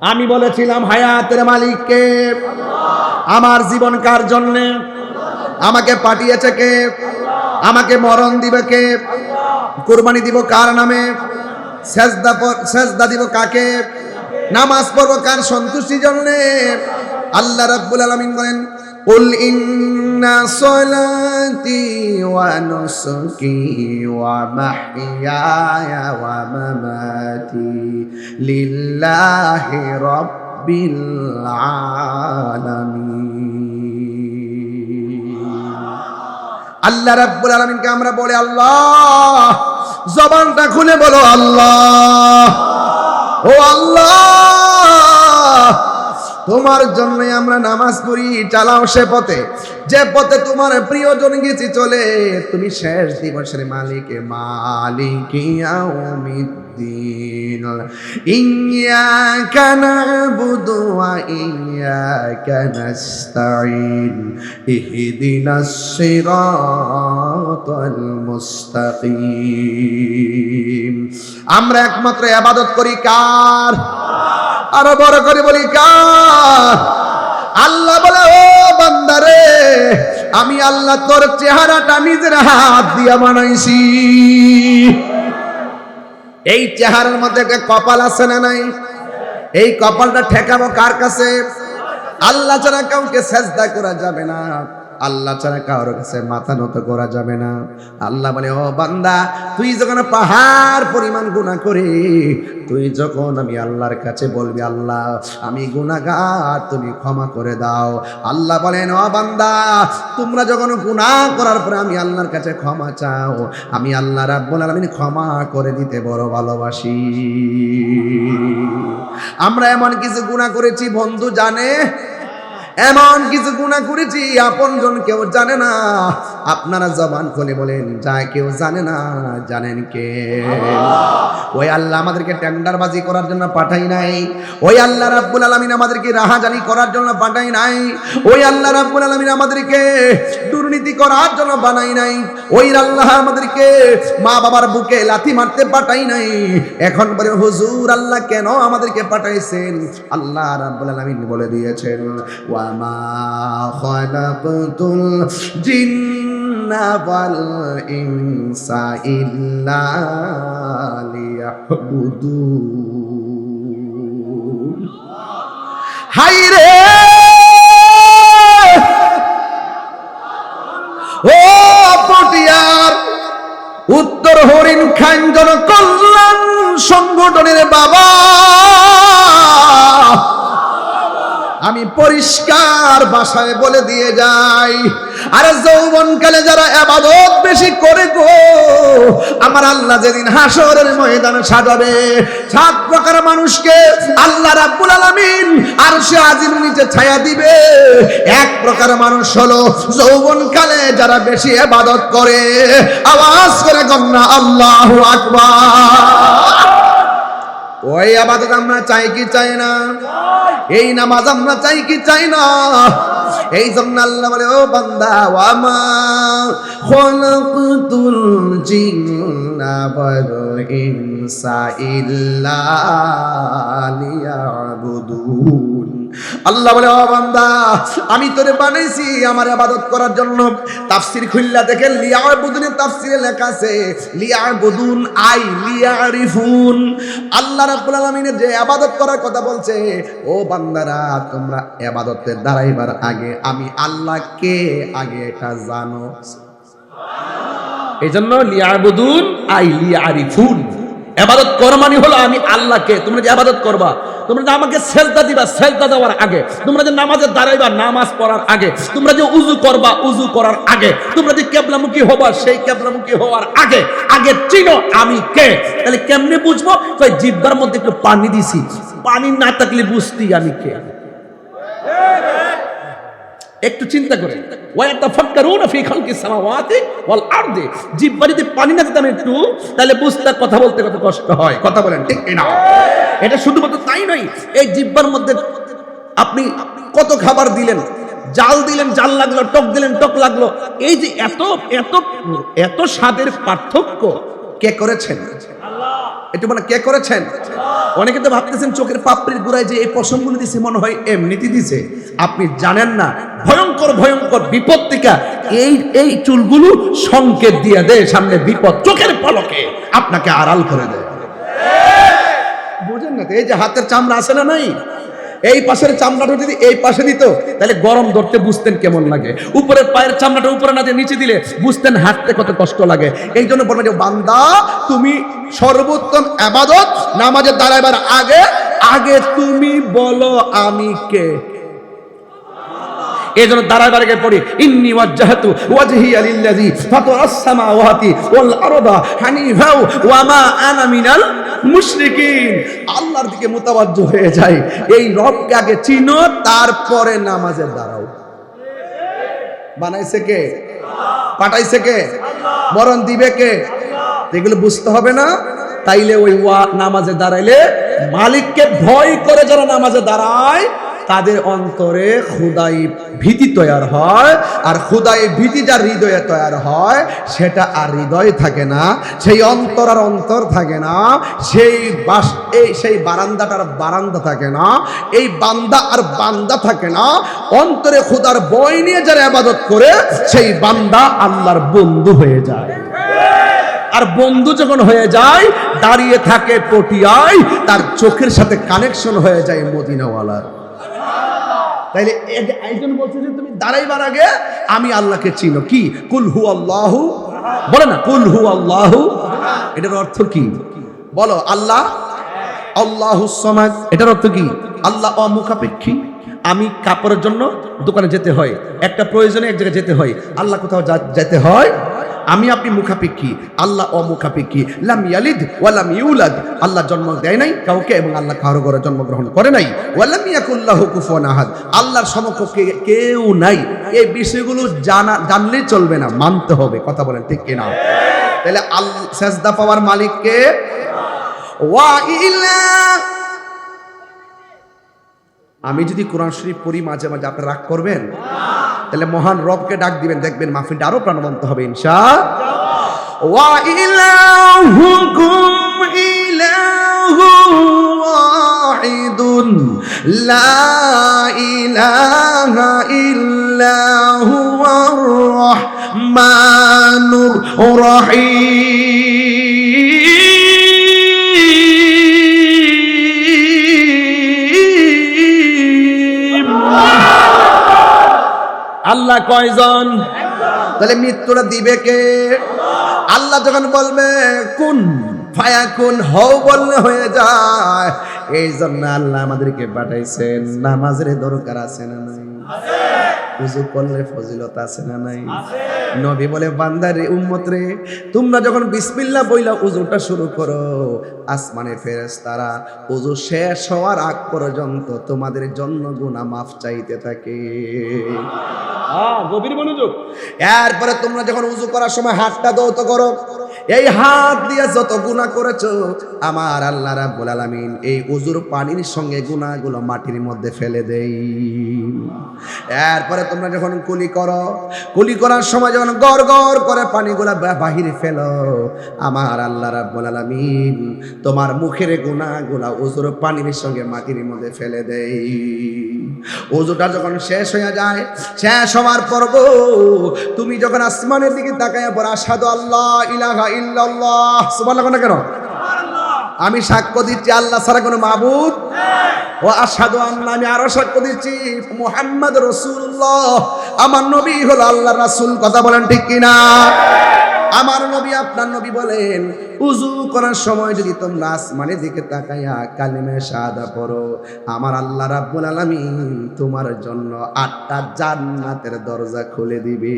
আমি বলেছিলাম হায়াতের মালিককে, আমার জীবন কার জন্যে, আমাকে পাঠিয়েছে কে, আমাকে মরণ দিবে কে, কুরবানি দিব কার নামে, সেজদা দিব কাকে, নামাজ পড়ব কার সন্তুষ্টির জন্যে। আল্লাহ রাব্বুল আলামিন বলেন, কুল ইন্না সলাতি ওয়া নুসুকি ওয়া মাহইয়ায়া ওয়া মামাতি লিল্লাহি রাব্বিল আলামিন। আল্লাহ রাব্বুল আলামিনকে আমরা বলে আল্লাহ, জবানটা খুলে বলো আল্লাহ, ও আল্লাহ, তোমার জন্য আমরা নামাজ পড়ি, চালাও সে পথে যে পথে তোমার প্রিয়জন গেছি চলে। তুমি শেষ দিবসের মালিকে, মালিকি ইয়াউমিদ্দিন, ইয়্যাকা না'বুদু ওয়া ইয়্যাকা নাস্তাঈন, ইহদিনাস সিরাতাল মুস্তাকিম। আমরা একমাত্র ইবাদত করি কার? আরো বড় করে বলি কার? আল্লাহ বলে, ও বান্দারে, আমি আল্লাহ তোর চেহারাটা নিজের হাত দিয়া বানাইছি। এই চেহারার মধ্যে একটা কপাল আছে না নাই? এই কপালটা ঠেকাবো কার কাছে? আল্লাহ ছাড়া কাউকে সেজদা করা যাবে না, আল্লাহ ছাড়া কারোর কাছে মাথা নত করা যাবে না। আল্লাহ বলে, ও বান্দা, তুই যখন পাহাড় পরিমাণ গুনাহ করে, তুই যখন আমি আল্লাহর কাছে বলবি আল্লাহ আমি গুনাহগার, তুমি ক্ষমা করে দাও। আল্লাহ বলেন, ও বান্দা, তোমরা যখন গুনাহ করার পরে আমি আল্লাহর কাছে ক্ষমা চাও, আমি আল্লাহ রাব্বুল আলামিন ক্ষমা করে দিতে বড় ভালোবাসি। আমরা এমন কিছু গুনাহ করেছি বন্ধু জানে, এমন কিছু গুনাহ করেছি আপনজন কেউ জানে না। আপনারা জবান খুলে বলেন, যা কেউ জানে না, জানেন কে? ওই আল্লাহ আমাদেরকে টেন্ডারবাজি করার জন্য পাঠাই নাই। ওই আল্লাহ রাব্বুল আলামিন আমাদেরকে রাহাজানি করার জন্য পাঠাই নাই। ওই আল্লাহ রাব্বুল আলামিন আমাদেরকে দুর্নীতি করার জন্য বানাই নাই। ওই আল্লাহ আমাদেরকে মা বাবার বুকে লাথি মারতে পাঠাই নাই। এখন বলে, হুজুর আল্লাহ কেন আমাদেরকে পাঠাইছেন? আল্লাহ রাব্বুল আলামিন বলে দিয়েছেন, ওয়া মা খালাকতুল জিন্না ওয়াল ইনসা ইল্লা লিয়াবুদুন। হায়রে ও পটিয়ার উত্তর হরিণ খান জনকল্যাণ সংগঠনের বাবা, আমি পরিষ্কার ভাষায় বলে দিয়ে যাই, আরে যৌবনকালে যারা ইবাদত বেশি করে গো, আমার আল্লাহ যেদিন হাসরের ময়দানে সাজাবে, 7 প্রকার মানুষকে আল্লাহ রাব্বুল আলামিন আরশে আজিমের নিচে ছায়া দিবে। 1 প্রকার মানুষ হলো যৌবনকালে যারা বেশি ইবাদত করে। আওয়াজ করে গন্না আল্লাহু আকবার। ওই ইবাদত আমরা চাই কি চাই না? এই নামাজ আমরা চাই কি চাই না? এই জন্য আল্লাহ বলে, ও বান্দা, ওয়া মা খালাকতুল জিন্না ওয়াল ইনসা ইল্লা লিয়াবুদুন। আল্লাহ বলে, ও বান্দা, আমি তোরে বানাইছি আমার ইবাদত করার জন্য। তাফসীর খুললা দেখেন, লিয়াবুদুনের তাফসীরে লেখা আছে লিয়াবুদুন আই লিয়ারিফুন। আল্লাহ রাব্বুল আলামিনের যে ইবাদত করার কথা বলছে, ও বান্দারা, তোমরা ইবাদতে দাঁড়াইবার আগে আমি আল্লাহকে আগে এটা জানো। এই জন্য লিয়াবুদুন আই লিয়ারিফুন, ইবাদত করা মানে হলো আমি আল্লাহকে। তোমরা যে ইবাদত করবা, তোমরা যে আমাকে সেজদা দিবা, সেজদা দেওয়ার আগে, তোমরা যে নামাজে দাঁড়াইবা, নামাজ পড়ার আগে, তোমরা যে উযু করবা, উযু করার আগে, তোমরা যে কিবলামুখী হবা, সেই কিবলামুখী হওয়ার আগে আগে চিনো আমি কে। তাহলে কেমনে বুঝবো? তাই জিহ্বার মধ্যে একটু পানি দিছি, পানি না থাকলে বুঝতি আমি কে। একটু চিন্তা করেন, ওয়াতাফাক্কারুনা ফি খালকিস সামাওয়াতি ওয়াল আরদি। জিহ্বার যদি পানি না দিতাম একটু, তাহলে বুঝতে, কথা বলতে কত কষ্ট হয়। কথা বলেন ঠিক না? এটা শুধুমাত্র তাই নয়, এই জিহ্বার মধ্যে আপনি কত খাবার দিলেন, জাল দিলেন, জাল লাগলো, টক দিলেন, টক লাগলো। এই যে এত এত এত স্বাদের পার্থক্য, কে করেছেন? একটু মানে কে করেছেন? অনেকে তো ভাবতেছেন চোখের পাপড়ির গোড়ায় যে এই পশমগুলো দিছে মনে হয় এমনিতে দিছে। আপনি জানেন না ভয়ঙ্কর ভয়ঙ্কর বিপত্তিকা এই চুলগুলো সংকেত দিয়ে দেয় সামনে বিপদ, চোখের পলকে আপনাকে আড়াল করে দেয়। বুঝেন না? এই যে হাতের চামড়া আছে না নাই, এই পাশের চামড়াটা যদি এই পাশে দিত তাহলে গরম ধরতে বুঝতেন কেমন লাগে। উপরের পায়ের চামড়াটা উপরে না দিয়ে নিচে দিলে বুঝতেন হাঁটতে কত কষ্ট লাগে। এই জন্য বলবেন যে বান্দা তুমি সর্বোত্তম ইবাদত নামাজে দাঁড়াবার আগে আগে তুমি বলো আমি কে। এই জন্য দাঁড়াবার আগে পড়ি ইন্নী ওয়াজ্জাহতু ওয়াজহিয়া লিল্লাযী ফাতারাস সামাওয়াতি ওয়াল আরদা হানিফা ওয়া মা আনা মিনাল মুশরিকিন। আল্লাহর দিকে মুতাওয়াজ্জহ হয়ে যায়। এই রবকে আগে চিনো, তারপরে নামাজে দাঁড়াও। বানাইছে কে? পাঠাইছে কে? মরণ দিবে কে? এগুলো বুঝতে হবে না? তাইলে ওই নামাজে দাঁড়াইলে মালিককে ভয় করে যারা নামাজে দাঁড়ায় তাদের অন্তরে খুদাই ভীতি তৈরি হয়। আর খুদাই ভীতি যার হৃদয়ে তৈরি হয় সেটা আর হৃদয় থাকে না, সেই অন্তর আর অন্তর থাকে না, সেই বারান্দাটার বারান্দা থাকে না, এই বান্দা আর বান্দা থাকে না। অন্তরে খুদার ভয় নিয়ে যারা ইবাদত করে সেই বান্দা আল্লাহর বন্ধু হয়ে যায়। আর বন্ধু যখন হয়ে যায় দাঁড়িয়ে থাকে পটিয়ায়, তার চোখের সাথে কানেকশন হয়ে যায় মদিনাওয়ালার। তাইলে একজন বলছে যে তুমি দাঁড়াইবার আগে আমি আল্লাহকে চিনো। কি? কুল হু আল্লাহু, বলে না কুল হু আল্লাহু, এটার অর্থ কি বলো? আল্লাহ আল্লাহুস সামাদ, এটার অর্থ কি? আল্লাহ অমুখাপেক্ষী। আমি কাপড়ের জন্য দোকানে যেতে হয়, একটা প্রয়োজনে এক জায়গায় যেতে হয়, আল্লাহ কোথাও যেতে হয়। আমি আপনি মুখাপেক্ষী, আল্লাহ অমুখাপেক্ষী। লাম ইয়ালিদ ওয়া লাম ইউলাদ, আল্লাহ জন্ম দেয় নাই কাউকে এবং আল্লাহ কারো ঘরে জন্মগ্রহণ করে নাই। ওয়া লাম ইয়াকুল লাহু কুফুয়ান আহাদ, আল্লাহর সমকক্ষে কেউ নাই। এই বিষয়গুলো জানলেই চলবে না, মানতে হবে। কথা বলেন ঠিক কিনা? তাহলে সেজদা পাওয়ার মালিক কে? ওয়া ইলা। আমি যদি কোরআন শরীফ পড়ি মাঝে মাঝে আপনি রাগ করবেন? তাহলে মহান রবকে ডাক দিবেন, দেখবেন মাহফিলটা আরো প্রাণবন্ত হবে ইনশাআল্লাহ। ওয়া ইলাহুকুম ইলাহু ওয়াহিদুন লা ইলাহা ইল্লা হুয়ার রাহমানুর রহিম। আল্লাহ কয়জন? তাহলে মৃত্যুটা দিবে কে? আল্লাহ যখন বলবে কুন ফায়াকুন, হও বললে হয়ে যায়। এই জন্য আল্লাহ আমাদেরকে পাঠাইছেন। নামাজের দরকার আছে না নাই? উযু করলে ফজিলত আছে না নাই? নবী বলে বান্দারে উম্মত রে, তোমরা যখন বিসমিল্লাহ বইলা উযুটা শুরু করো, আসমানে ফেরেশতারা উযু শেষ হওয়ার আগ পর্যন্ত তোমাদের জন্য গুনাহ মাফ চাইতে থাকে। গভীর মনোযোগ। এরপরে তোমরা যখন উযু করার সময় হাতটা দৌত করো, এই হাত দিয়ে যত গুনাহ করেছো আমার আল্লাহ রাব্বুল আলামিন এই উযুর পানির সঙ্গে গুনাহগুলো মাটির মধ্যে ফেলে দেই। এরপরে তোমরা যখন কুলি করো, কুলি করার সময় যখন গড় গড় করে পানিগুলা বাহিরে ফেলো, আমার আল্লাহ রাব্বুল আলামিন তোমার মুখের গুনাহগুলা উযুর পানির সঙ্গে মাটির মধ্যে ফেলে দেই। ওযুটা যখন শেষ হয়ে যায়, শেষ হওয়ার পর তুমি যখন আসমানের দিকে তাকায় পর আশহাদু আল্লাহ ইলাহা ইল্লাল্লাহ, সুবহানাল্লাহ না কেন? আমি সাক্ষ্য দিচ্ছি আল্লাহ ছাড়া কোনো মাবুদ নেই। ও আশহাদু আন্না, আমি আরো সাক্ষ্য দিচ্ছি মুহাম্মদ রাসূলুল্লাহ, আমার নবী হলো আল্লাহর রাসূল। কথা বলেন ঠিক কিনা? আমার নবী আপনার নবী বলেন উযু করার সময় যদি তোমরা আসমানের দিকে তাকায়া কালিমা শাহাদা পড়ো, আমার আল্লাহ রাব্বুল আলামিন তোমার জন্য 8টা জান্নাতের দরজা খুলে দিবে।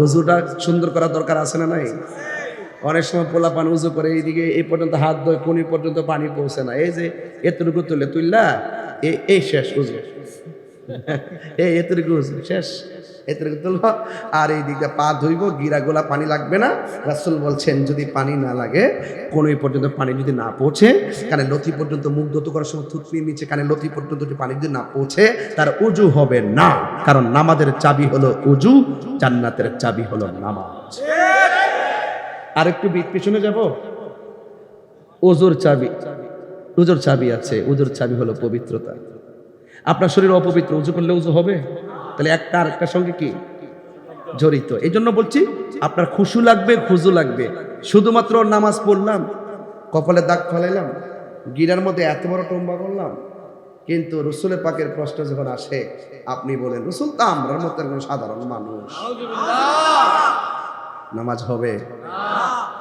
উযুটা সুন্দর করার দরকার আছে না নাই? অনেক সময় পোলাপান উযু করে এইদিকে এই পর্যন্ত হাত ধোয়, কোনি পর্যন্ত পানি পৌঁছে না। এই যে এতটুকু তুললা এই শেষ উযু, এতটুকু উযু শেষ, এতটুকু তুলব আর এই দিকটা পা ধুইব, গিরাগোলা পানি লাগবে না। রাসূল বলছেন যদি পানি না লাগে, কোন পর্যন্ত পানি যদি না পৌঁছে, কানে লতি পর্যন্ত মুখ ধুতে করার সময় থুতনির নিচে কানে লতি পর্যন্ত যদি পানি যদি না পৌঁছে, তার উযু হবে না। কারণ নামাজের চাবি হলো উযু, জান্নাতের চাবি হলো নামাজ। আর একটু পিছনে যাব। ওজোর চাবি, উজুর চাবি আছে। উজুর চাবি হলো পবিত্রতা। আপনার শরীর অপবিত্র, উজু করলে উজু হবে? তাহলে একটা আর একটার সঙ্গে কি জড়িত। এই জন্য বলছি আপনার খুশু লাগবে, খুজু লাগবে। শুধুমাত্র নামাজ পড়লাম, কপালে দাগ ফেলাইলাম, গিরার মধ্যে এত বড় টম্বা করলাম, কিন্তু রসুলের পাকের প্রশ্ন যখন আসে আপনি বলেন রসুল তো আমরার মতো একজন সাধারণ মানুষ, নামাজ হবে?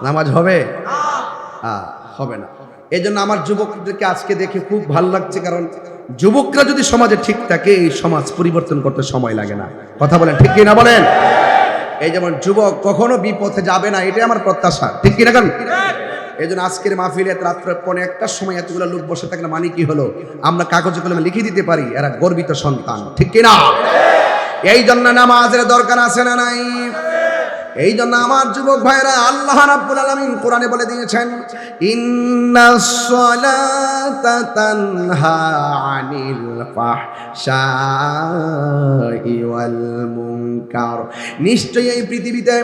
নামাজ হবে? হবে না। এই জন্য আমার যুবকদেরকে আজকে দেখে খুব ভালো লাগছে, কারণ যুবকরা যদি সমাজে ঠিক থাকে এই সমাজ পরিবর্তন করতে সময় লাগে না। কথা বলেন ঠিক কিনা বলেন? এই যেমন যুবক কখনো বিপথে যাবে না, এটাই আমার প্রত্যাশা, ঠিক কিনা? কারণ এই জন্য আজকের মাহফিলে রাত্রে 1:15টার সময় এতগুলো লোক বসে থাকলে মানে কি হলো? আমরা কাগজে কলমে লিখে দিতে পারি এরা গর্বিত সন্তান, ঠিক কিনা? এই জন্য নামাজের দরকার আছে না নাই? এই জন্য আমার যুবক ভাইরা, আল্লাহ রাব্বুল আলামিন কোরআনে বলে দিয়েছেন, ইন্নাস সালাতা তানহা আনিল ফাহশাই ওয়াল মুনকার। নিশ্চয়ই এই পৃথিবীতে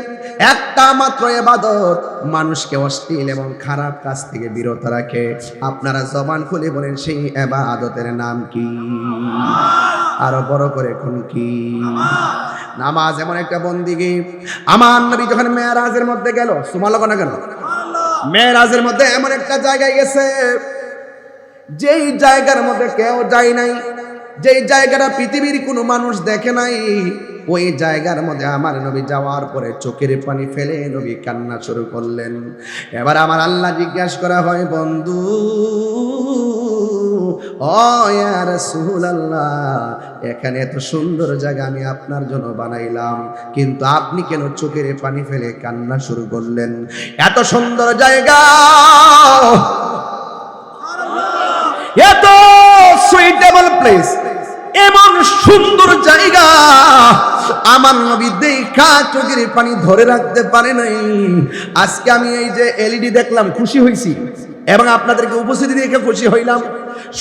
একটা মাত্র ইবাদত মানুষকে অশ্লীল এবং খারাপ কাজ থেকে বিরত রাখে। আপনারা জবান খুলে বলেন সেই ইবাদতের নাম কি? আরো বড় করে কোন কি? নামাজ এমন একটা বন্দিগি। আমার নবী যখন মেরাজের মধ্যে গেল, সুবহানাল্লাহ না কেন? মেরাজের মধ্যে এমন একটা জায়গায় গেছে যেই জায়গার মধ্যে কেউ যায় নাই, যেই জায়গাটা পৃথিবীর কোনো মানুষ দেখে নাই। ওই জায়গার মধ্যে আমার নবী যাওয়ার পরে চোখের পানি ফেলে নবী কান্না শুরু করলেন। এবার আমার আল্লাহ জিজ্ঞাসা করা হয়, বন্ধু ও ইয়া রাসূলুল্লাহ, এখানে এত সুন্দর জায়গা আমি আপনার জন্য বানাইলাম, কিন্তু আপনি কেন চোখের পানি ফেলে কান্না শুরু করলেন? এত সুন্দর জায়গা, এত সুইটেবল প্লেস, এমন সুন্দর জায়গা আমার নবী দেখা চোখের পানি ধরে রাখতে পারে নাই। আজকে আমি এই যে এলইডি দেখলাম খুশি হইছি, এবং আপনাদেরকে উপস্থিতি দেখে খুশি হইলাম।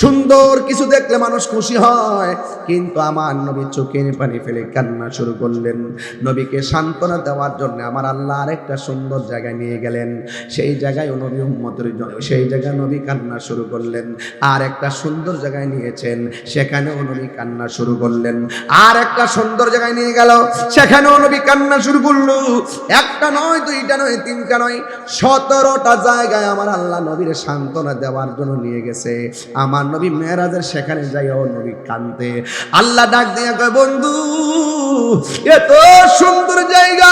সুন্দর কিছু দেখলে মানুষ খুশি হয়, কিন্তু আমার নবী চোখের পানি ফেলে কান্না শুরু করলেন। নবীকে সান্ত্বনা দেওয়ার জন্য আমার আল্লাহ আরেকটা সুন্দর জায়গায় নিয়ে গেলেন। সেই জায়গায় নবী উম্মতের জন্য, সেই জায়গায় নবী কান্না শুরু করলেন। আর একটা সুন্দর জায়গায় নিয়েছেন, সেখানেও নবী কান্না শুরু করলেন। আর একটা সুন্দর জায়গায় নিয়ে গেল, সেখানেও নবী কান্না শুরু করলো। একটা নয়, দুইটা নয়, তিনটা নয়, 17টা জায়গায় আমার আল্লাহ নবীর সান্ত্বনা দেওয়ার জন্য নিয়ে গেছে। আমার নবী মেরাজের সেখানে যাইও নবী কান্দে। আল্লাহ ডাক দিয়ে কয়, বন্ধু এত সুন্দর জায়গা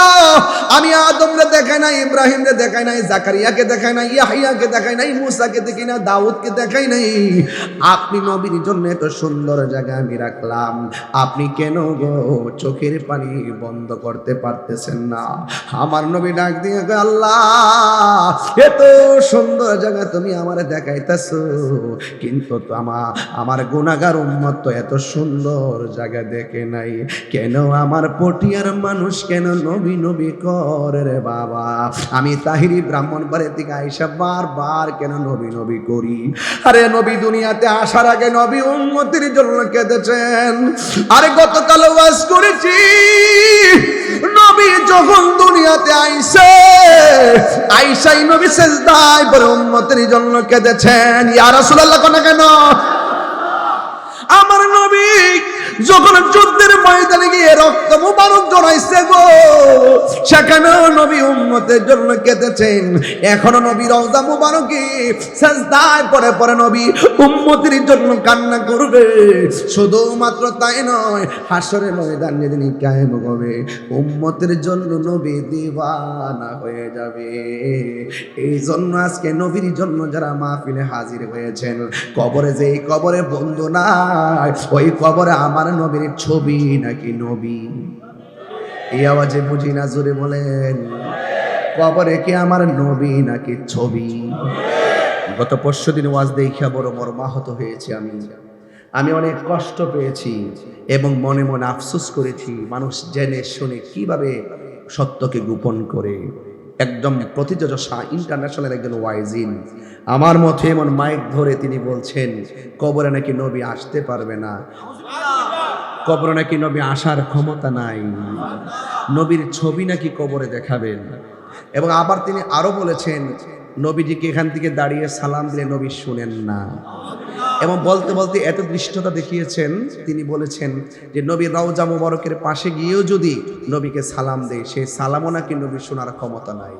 আমি আদমরে দেখাই নাই, ইব্রাহিমরে দেখাই নাই, জাকারিয়াকে দেখাই নাই, ইয়াহইয়াকে দেখাই নাই, মুসাকে দেখি না, দাউদকে দেখাই নাই। আপনি নবীর জন্য এত সুন্দর জায়গা আমি রাখলাম, আপনি কেন গো চোখের পানি বন্ধ করতে পারতেছেন না? আমার নবী ডাক দিয়ে কয়, আল্লাহ এত সুন্দর জায়গা তুমি আমারে দেখাইতেছো, কিন্তু তো আমার গুনাহগার উম্মত তো এত সুন্দর জায়গা দেখে নাই। কেন আমার পটিয়ার মানুষ কেন নবী নবী করে রে বাবা? আমি তাহিরি ব্রাহ্মণবাড়িয়া থেকে আইসা বারবার কেন নবী নবী করি? আরে নবী দুনিয়াতে আসার আগে নবী উম্মতের জন্য কেঁদেছেন। আরে গতকাল ওয়াজ করেছি, নবী যখন দুনিয়াতে আইসাই নবী সিজদায় পড়ে উম্মতের জন্য কেঁদেছেন। ইয়া রাসূলুল্লাহ কোন কেন? আমার নবী যখন যুদ্ধের ময়দানে গিয়ে রক্ত মুবারক জড়াইছে গো, সেখানেও নবী উম্মতের জন্য কেঁদেছেন। এখনো নবী রওজা মুবারকে সিজদায় পড়ে পড়ে নবী উম্মতের জন্য কান্না করবে। শুধুমাত্র তাই নয়, হাসরের ময়দান যেদিন কায়েম হবে উম্মতের জন্য নবী দিওয়ানা হয়ে যাবে। এই জন্য আজকে নবীর জন্য যারা মাহফিলে হাজির হয়েছেন, কবরে যে কবরে বন্ধু নাই, ওই কবরে আমার নবীর ছবি নাকি নবী? এই আওয়াজে বুঝি না, জোরে বলেন। কবরে কি আমার নবী নাকি ছবি? গত পরশুদিন ওয়াজ দেখিয়া বড় মর্মাহত হয়েছি আমি অনেক কষ্ট পেয়েছি এবং মনে মনে আফসোস করেছি। মানুষ জেনে শুনে কিভাবে সত্যকে গোপন করে। একদম প্রতিযোজা ইন্টারন্যাশনাল একজন ওয়াইজিন আমার মতে এমন মাইক ধরে তিনি বলছেন কবরে নাকি নবী আসতে পারবে না, কবরে নাকি নবী আসার ক্ষমতা নাই, নবীর ছবি নাকি কবরে দেখাবেন। এবং আবার তিনি আরো বলেছেন, নবীজিকে এখান থেকে দাঁড়িয়ে সালাম দিলে নবী শুনেন না। এবং বলতে বলতে এত দৃষ্টতা দেখিয়েছেন, তিনি বলেছেন যে নবীর রওজা মুবারকের পাশে গিয়েও যদি নবীকে সালাম দেয়, সেই সালামও নাকি নবী শোনার ক্ষমতা নাই।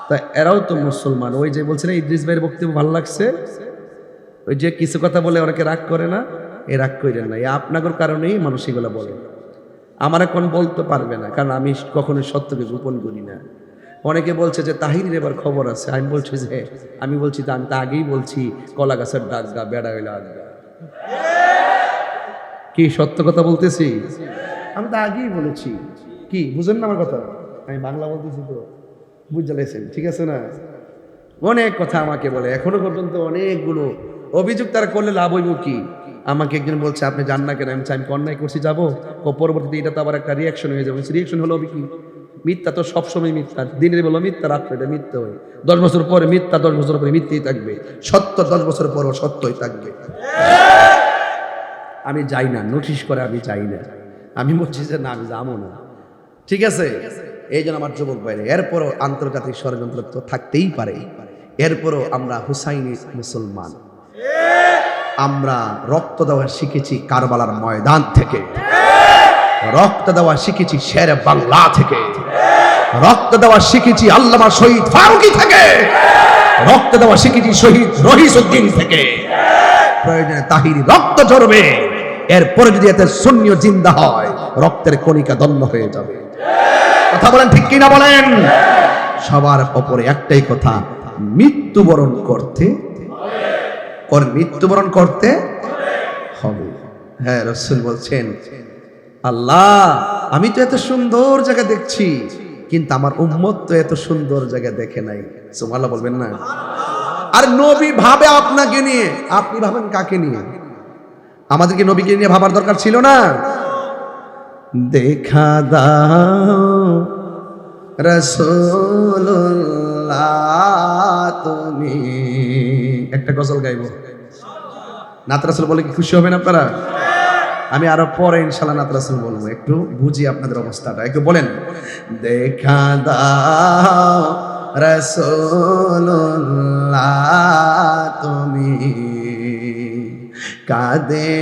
তা এরাও তো মুসলমান। ওই যে বলছেন ইদ্রিস ভাইয়ের বক্তব্য ভালো লাগছে, ওই যে কিছু কথা বলে অনেকে রাগ করে না, এই রাগ করেন না, এই আপনাদের কারণেই মানুষ এগুলো বলে। আমার এখন বলতে পারবে না, কারণ আমি কখনো সত্যকে গোপন করি না। অনেকে বলছে যে তাহিরের এবার খবর আছে, আমি বলছি যে আমি বলছি তো আমি তো আগেই বলছি কলা গাছের ডাক গা বেড়া হইলে আগা। কি সত্য কথা বলতেছি? আমি তো আগেই বলেছি। কি বুঝেন না আমার কথা? আমি বাংলা বলতেছি তো বুঝতে লেছেন, ঠিক আছে না? অনেক কথা আমাকে বলে, এখনো পর্যন্ত অনেকগুলো অভিযোগ তারা করলে লাভ হইব কি? আমাকে একজন বলছে আপনি জান না কেন? আমি অন্যায় করছি যাবো, ও পরবর্তীতে এটা তো আবার একটা রিয়াকশন হয়ে যাবে। রিয়াকশন হলো কি? মিথ্যা তো সবসময় মিথ্যা, দিনের বেলা মিথ্যা, রাত্রে এটা মিথ্যা হয়। 10 বছর পরে মিথ্যা, 10 বছর পরে মিথ্যেই থাকবে। সত্য 10 বছর পরও সত্যই থাকবে। আমি যাই না, নোটিশ করে আমি যাই না, আমি বলছি যে না আমি যাবো না, ঠিক আছে? এই জন্য আমার যুবক বাইরে, এরপরও আন্তর্জাতিক ষড়যন্ত্র তো থাকতেই পারে, এরপরও আমরা হুসাইনি মুসলমান। আমরা রক্ত দেওয়া শিখেছি কারবালার ময়দান থেকে, রক্ত দেওয়া শিখেছি শেরে বাংলা থেকে, রক্ত দেওয়া শিখেছি আল্লামা শহীদ ফারুকী থেকে, রক্ত দেওয়া শিখেছি শহীদ রহিসউদ্দিন থেকে। প্রয়োজনে তাহিরি রক্ত ঝরবে, এরপরে যদি এতে সুন্নিও জিন্দা হয়, রক্তের কণিকা দন্ন হয়ে যাবে। কথা বলেন ঠিক কিনা বলেন? সবার উপরে একটাই কথা, মৃত্যুবরণ করতে মৃত্যুবরণ করতে হবে। হ্যাঁ, রাসূল বলছেন আল্লাহ আমি তো এত সুন্দর জায়গা দেখছি, কিন্তু আমার উম্মত তো এত সুন্দর জায়গা দেখে নাই। সুবহানাল্লাহ বলবেন না? আর নবী ভাবে আপনাকে নিয়ে, আপনি ভাবেন কাকে নিয়ে? আমাদেরকে নবীকে নিয়ে ভাবার দরকার ছিল না? দেখা দাও রাসূলুল্লাহ তুমি, একটা গজল গাইবো, নাত রাসূল বলে কি খুশি হবেন আপনারা? আমি আরো পরে ইনশাআল্লাহ নাত রাসূল বলবো, একটু বুঝি আপনাদের অবস্থাটা, একটু বলেন। দেখা দাও রাসূলুল্লাহ তুমি, কাঁদে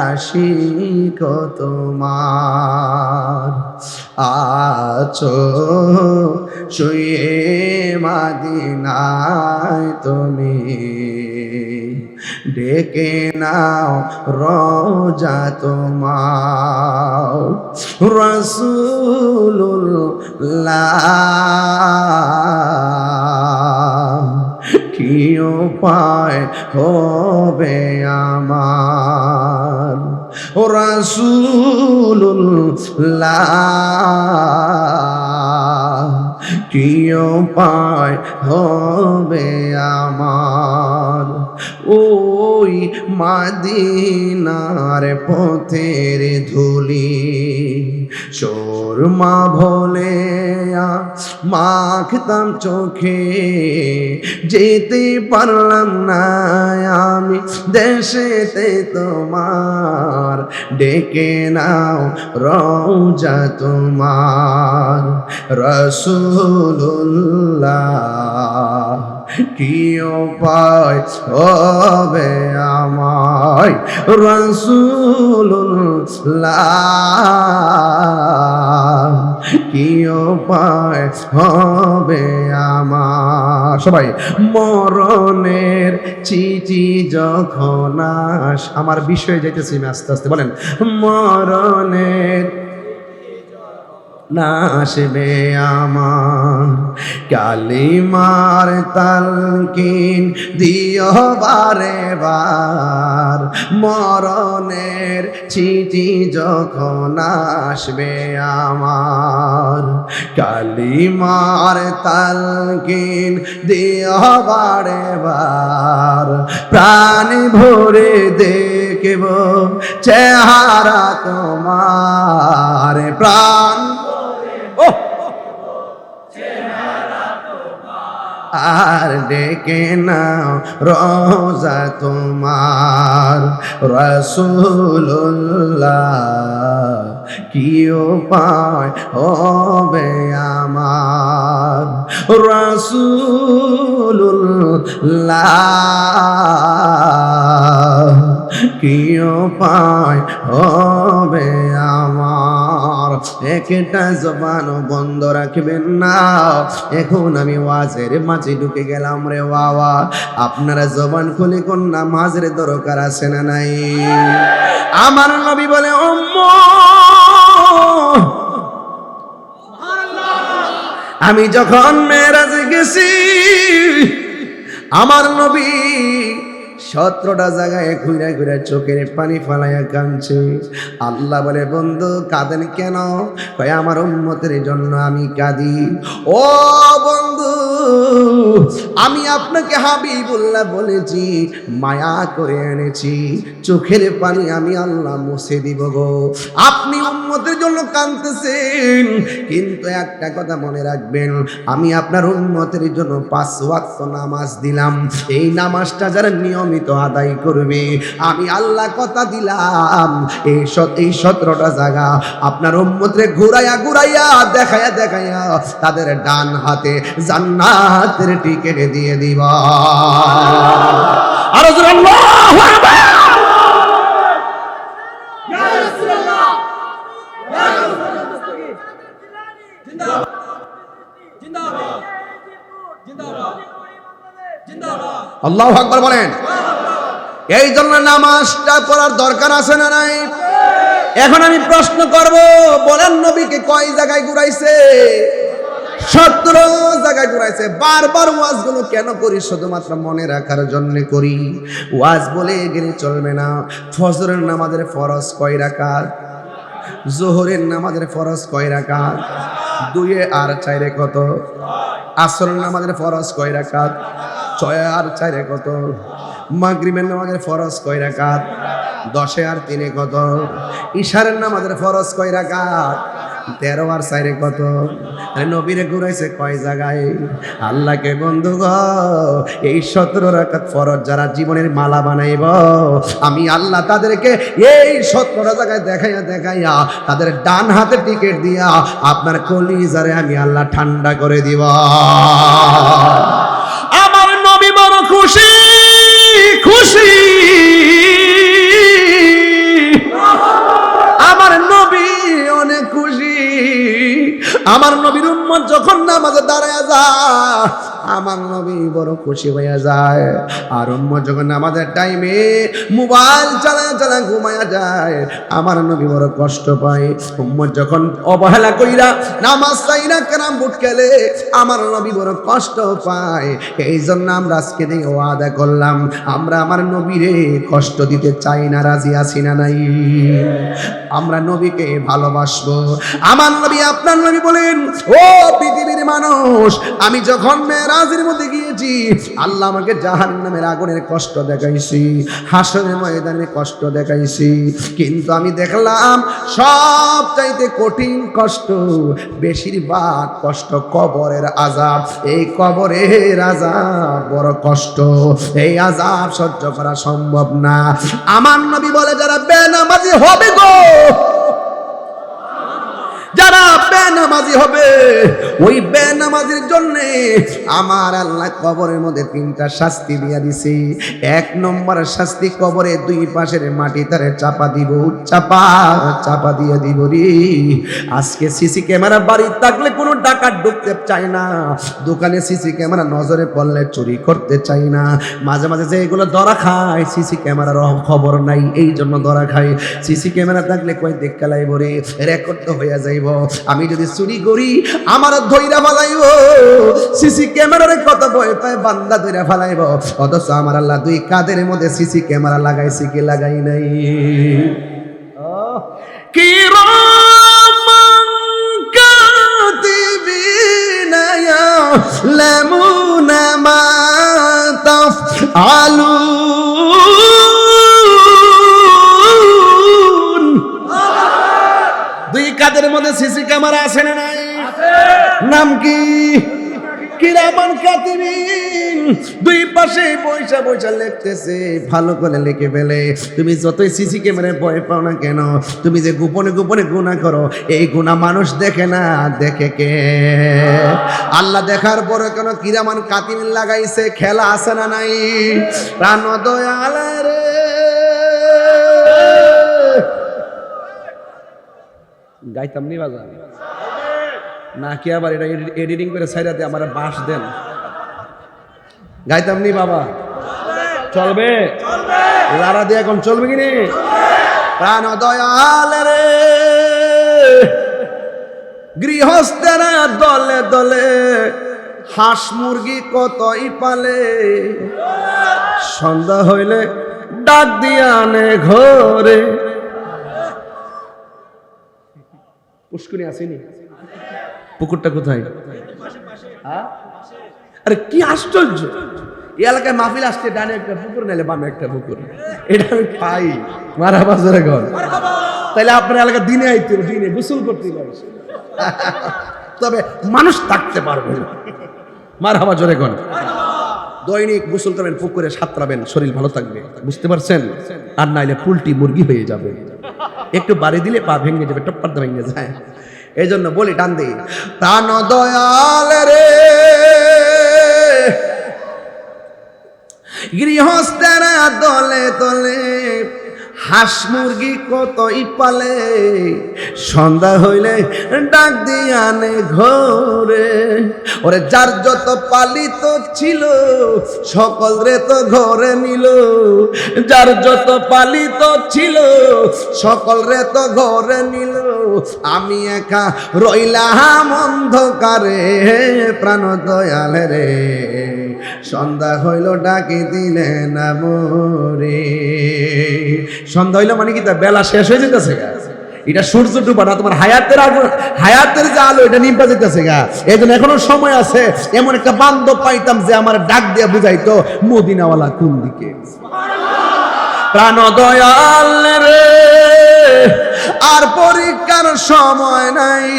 আশিক তোমার, আছো শুয়ে মদিনায় তুমি, ডেকে নাও রোজা তোমার, রাসূলুল্লাহ কি উপায় হবে আমার, রাসূলুল্লাহ কি উপায় হবে আমার, ওই মদিনার পথের ধুলি সুরমা ভোলে মাখতাম চোখে, যেতে পারলাম না আমি দেশেতে তোমার, ডেকে নাও রওজা তোমার, রাসূলুল্লাহ কি উপায় হবে আমায়, রাসূলুল্লাহ কি উপায় হবে আমার। সবাই মরণের চিঠি যখন আমার বিষয়ে যাইতেছি আমি আস্তে আস্তে, বলেন মরণের না আসবে আমার, কালিমার তালকিন দিও বারে বার, মরণের চিঠি যখন আসবে আমার, কালিমার তালকিন দিও বারে বার, প্রাণ ভরে দেখব চেহারা তোমার, প্রাণ আর ডেকে নাও রোজা তোমার রাসূলুল্লাহ কি উপায় হবে আমার রাসূলুল্লাহ কি উপায় হবে আমার একটা জবান বন্ধ রাখবেন না এখন আমি ওয়াজের মাঝে ঢুকে গেলাম রে বাবা আপনারা জবান খুলে কোন নামাজের দরকার আছে না নাই আমার নবী বলে আমি যখন মেরাজে গেছি আমার নবী 17টা জায়গায় ঘুরে ঘুরে চোখের পানি ফালাইয়া কাঁদছে আল্লাহ বলে বন্ধু কাঁদেন কেন কয় আমার উম্মতের জন্য আমি কাঁদি ও বন্ধু আমি আপনাকে হাবিবুল্লাহ বলেছি মায়া করে এনেছি চোখের পানি আমি আল্লাহ মুছে দিব গো আপনি উম্মতের জন্য কাঁদতেছেন কিন্তু একটা কথা মনে রাখবেন আমি আপনার উম্মতের জন্য 5 ওয়াক্ত নামাজ দিলাম এই নামাজটা যারা নিয়মিত আদায় করবে আমি আল্লাহ কথা দিলাম এই 17টা জায়গা আপনার উম্মতরে ঘুরাইয়া দেখাইয়া তাদের ডান হাতে জান্নাতের টিকেট দিয়ে দিবা আর আল্লাহু আকবার ইয়া রাসূলুল্লাহ ইয়া রাসূলুল্লাহ জিন্দাবাদ জিন্দাবাদ জিন্দাবাদ জিন্দাবাদ আল্লাহু আকবার বলেন এই জন্য নামাজটা পড়ার দরকার আছে না নাই এখন আমি প্রশ্ন করব বলেন নবীকে কয় জায়গায় ঘুরাইছে 17 জায়গায় ঘুরাইছে বারবার ওয়াজগুলো কেন করি শুধুমাত্র মনে রাখার জন্য করি ওয়াজ বলে গেলে চলবে না ফজরের নামাজের ফরজ কয় রাকাত যোহরের নামাজের ফরজ কয় রাকাত 2 আর 4 কত আসরের নামাজের ফরজ কয় রাকাত 6 আর 4 কত মাগরিবের নামাজের ফরজ কয় রাকাত 10 আর 3 কত ইশারের নামাজের ফরজ কয় রাকাত 13 আর 4 কত নবীরে ঘুরাইছে কয় জায়গায় আল্লাহকে বন্ধু গো এই 17 রাকাত ফরজ যারা জীবনের মালা বানাইব আমি আল্লাহ তাদেরকে এই 17টা জায়গায় দেখাইয়া তাদের ডান হাতে টিকেট দিয়া আপনার কলিজারে আমি আল্লাহ ঠান্ডা করে দিব আমার নবী বড় খুশি আমার নবী অনেক খুশি আমার নবীর উম্মত যখন নামাজে দাঁড়ায় যায় আমার নবী বড় খুশি হয়ে যায় আর উম্মত যখন নামাজের টাইমে মোবাইল চালায় ঘুমায়া যায় আমার নবী বড় কষ্ট পায় উম্মত যখন অবহেলা কইরা নামাজ চাইনা কেরাম বুট খেলে আমার নবী বড় কষ্ট পায় এই জন্য আমরা আজকে দিয়ে ওয়াদা করলাম আমরা আমার নবীরে কষ্ট দিতে চাই না রাজি আছি না নাই আমরা নবীকে ভালোবাসবো আমার নবী আপনার নবী বলেন ও পৃথিবীর মানুষ আমি যখন মেরাজের মধ্যে গিয়েছি আল্লাহ আমাকে জাহান্নামের আগুনের কষ্ট দেখাইছি হাসরের ময়দানে কষ্ট দেখাইছি কিন্তু আমি দেখলাম সব চাইতে কঠিন কষ্ট বেশিরভাগ কষ্ট কবরের আযাব এই কবরের আযাব বড় কষ্ট এই আযাব সহ্য করা সম্ভব না আমার নবী বলে যারা বেনামাজি হবে গো যারা বেনামাজি হবে ওই বেনামাজির জন্য আমার আল্লাহ কবরের মধ্যে 3টা শাস্তি দিয়া দিছে 1 নম্বর শাস্তি কবরে 2 পাশের মাটি তারে চাপা দিয়ে দিব রে আজকে সিসি ক্যামেরা বাড়ি থাকলে কোনো ডাকাত ঢুকতে চায় না দোকানে সিসি ক্যামেরা নজরে পড়লে চুরি করতে চায় না মাঝে মাঝে যে এগুলো ধরা খায় সিসি ক্যামেরার খবর নাই এই জন্য ধরা খায় সিসি ক্যামেরা থাকলে কই দেখা লাইব রে রেকর্ড তো হয়ে যাইব আমি যদি চুরি করি আমার ধইরা ফেলাইব সিসি ক্যামেরার কত ভয় পায় বান্দা ধইরা ফেলাইব অথচ আমার আল্লাহ 2 কাদের মধ্যে সিসি ক্যামেরা লাগাইছি কি লাগাই নাই কি রামান কাতিবিনা ইয়ালামুনা মা তাফআলুন 2 কাদের মধ্যে সিসি ক্যামেরা আছে না নাই নাম কি কিরামান কাতিবিন দুই পাশে বৈশা বৈশা লিখতেছে, ভালো করে লিখে ফেলে। তুমি যতই সিসি ক্যামেরায় ভয় পাও না কেন, তুমি যে গোপনে গোপনে গুনাহ করো, এই গুনাহ মানুষ দেখে না, দেখে কে? আল্লাহ দেখার পরে কেন কিরামান কাতিবিন লাগাইছে? খেলা আছে না নাই? প্রাণ দয়াল রে, গাইতাম নি বাজার নাকি আবার এটা এডিটিং করে সাইডাতে আমার বাস দেন? গাইতাম নি বাবা? চলবে? লারা দিয়ে এখন চলবে কিনি? প্রাণ দয়াল রে, গৃহস্থেরা দলে দলে হাঁস মুরগি কতই পালে, সন্ধ্যা হইলে ডাক দিয়া আনে ঘরে। পুষ্কুনি আসেনি? পুকুরটা কোথায়? আরে কি আশ্চর্য, এই এলাকায় মাহফিল আসছে, ডানে একটা পুকুর নাইলে বামে একটা পুকুর, এটা আমি খাই। মারা বাজারে ঘর, তাইলে আপনার এলাকা দিনে আইতে, দিনে গোসল করতে পারে, তবে মানুষ থাকতে পারবে না। মারা বাজারে ঘর দৈনিক গোসল করবেন, পুকুরে সাঁতরাবেন, শরীর ভালো থাকবে, বুঝতে পারছেন? আর নাইলে পুলটি মুরগি হয়ে যাবে, একটু বাড়ি দিলে পা ভেঙে যাবে, টপ্পার ভেঙে যায়। এই জন্য বলি টান দিই, প্রাণ দয়াল রে, গৃহস্থেরা দলে দলে হাঁস মুরগি কতই পালে, সন্ধ্যা হইলে ডাক দিয়ে আনে ঘরে। ওরে যার যত পালিত ছিল সকল রে তো ঘরে নিল, যার যত পালিত ছিল সকল রে তো ঘরে নিল, আমি একা রইলাম অন্ধকারে। প্রাণ দয়াল রে, সন্ধ্যা হইল ডাকি দিলে না মোরে। সন্ধ্যা হইলো মানে কি, তার বেলা শেষ হয়ে যেতেছে গা, এটা সূর্য ডুবা না, তোমার হায়াতের আলো, হায়াতের যে আলো এটা নিভা যেতেছে গা। এই জন্য এখনো সময় আছে। এমন একটা বান্ধব পাইতাম যে আমার ডাক দিয়া বুঝাইতো মদিনাওয়ালা কোন দিকে। প্রাণ দয়াল রে, আর পরীক্ষার সময় নাই,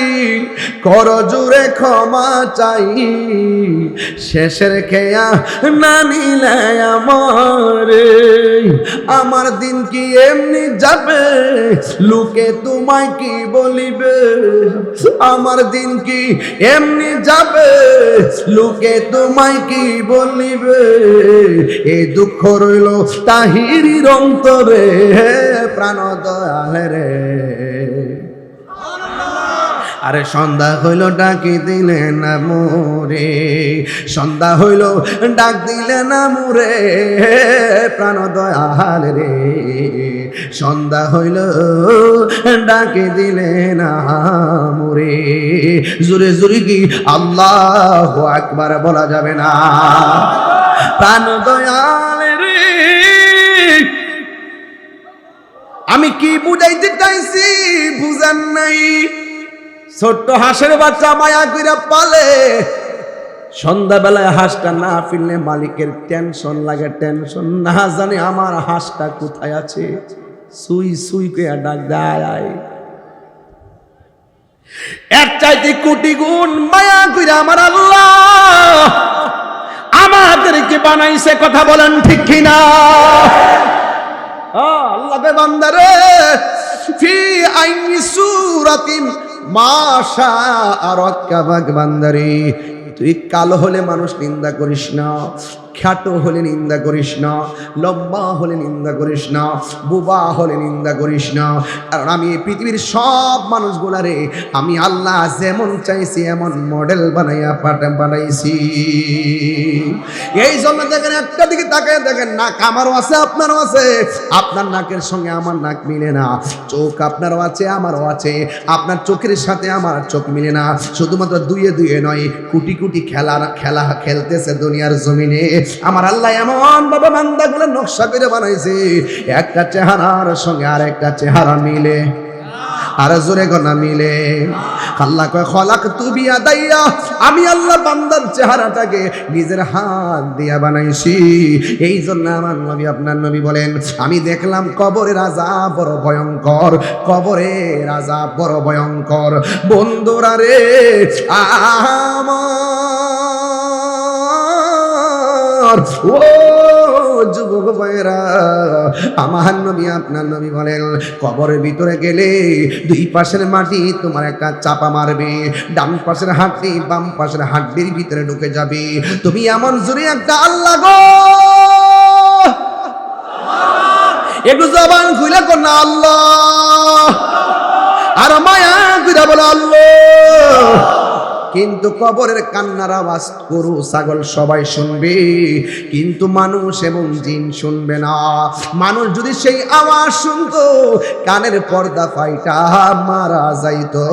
কর জুড়ে ক্ষমা চাই, শেষের খেয়া না নিলে আমার দিন কি এমনি যাবে, লোকে তোমায় কি বলিবে, আমার দিন কি এমনি যাবে, লোকে তোমায় কি বলিবে, এই দুঃখ রইল তাহিরির অন্তরে। প্রাণ দয়াল রে, আরে সন্ধ্যা হইল ডাকি দিলে না মোরে, সন্ধ্যা হইল ডাক দিলে না মোরে। প্রাণ দয়াল রে, সন্ধ্যা হইল ডাকি দিলে না মোরে। জোরে জোরে কি আল্লাহু আকবার বলা যাবে না? প্রাণ দয়াল রে, আমি কি বুঝাইতে চাইছি বুঝান নাই? ছোট্ট হাঁসের বাচ্চা মায়া কইরা পালে, সন্ধ্যাবেলায় হাঁসটা না ফিরলে মালিকের টেনশন লাগে, টেনশন না জানে আমার হাঁসটা কোথায় আছে, সুই সুই কইয়া ডাক দেয়। এর চাইতে কোটি গুণ মায়া কইরা আমার আল্লাহ আমাদেরকে বানাইছে। কথা বলেন ঠিক কিনা? আল্লাহ বে বান্দারে, ফি আইনি সূরাতিন মাশা আরাকাবাক বান্দারে, তুই কালো হলে মানুষ নিন্দা করিস না, খ্যাটো হলে নিন্দা করিস না, লম্বা হলে নিন্দা করিস না, বুবা হলে নিন্দা করিস না। কারণ আমি এই পৃথিবীর সব মানুষগুলারে আমি আল্লাহ যেমন চাইছি এমন মডেল বানাইয়া বানাইছি। এই জন্য দেখেন, একটা দিকে তাকায় দেখেন, নাক আমারও আছে আপনারও আছে, আপনার নাকের সঙ্গে আমার নাক মিলে না, চোখ আপনারও আছে আমারও আছে, আপনার চোখের সাথে আমার চোখ মিলে না। শুধুমাত্র দুয়ে দুয়ে নয়, কোটি কোটি খেলা খেলতেছে দুনিয়ার জমিনে। আমার আল্লাহ এমন ভাবে বান্দাগুলো নকশা করে বানাইছে, একটা চেহারার সঙ্গে আর একটা চেহারা মিলে, আর জোরে গনা মিলে। আল্লাহ কয় খলাকতু বিয়াদাইয়া, আমি আল্লাহ বান্দার চেহারাটাকে নিজের হাত দিয়া বানাইছি। এই জন্য আমার নবী, আপনার নবী বলেন, আমি দেখলাম কবরের আযাব বড় ভয়ঙ্কর, কবরের আযাব বড় ভয়ঙ্কর। বন্ধুরা রে আমার, ও যুবক ভাইরা, আমার নবী আপনার নবী বলেন কবরের ভিতরে গেলে দুই পাশের মাটি তোমার একটা চাপা মারবে, ডান পাশের হাড্ডি বাম পাশের হাড্ডির ভিতরে ঢুকে যাবে। তুমি এমন জোরে একটা আল্লাহ গো, একটু জবান খুলে কর না আল্লাহ, আর মায়া কইরা বলো আল্লাহ। কিন্তু কবরের কান্নার আওয়াজ গরু ছাগল সবাই শুনবে, কিন্তু মানুষ এবং জিন শুনবে না। মানুষ যদি সেই আওয়াজ শুনতো কানের পর্দা ফাইটা মারা যাইতো,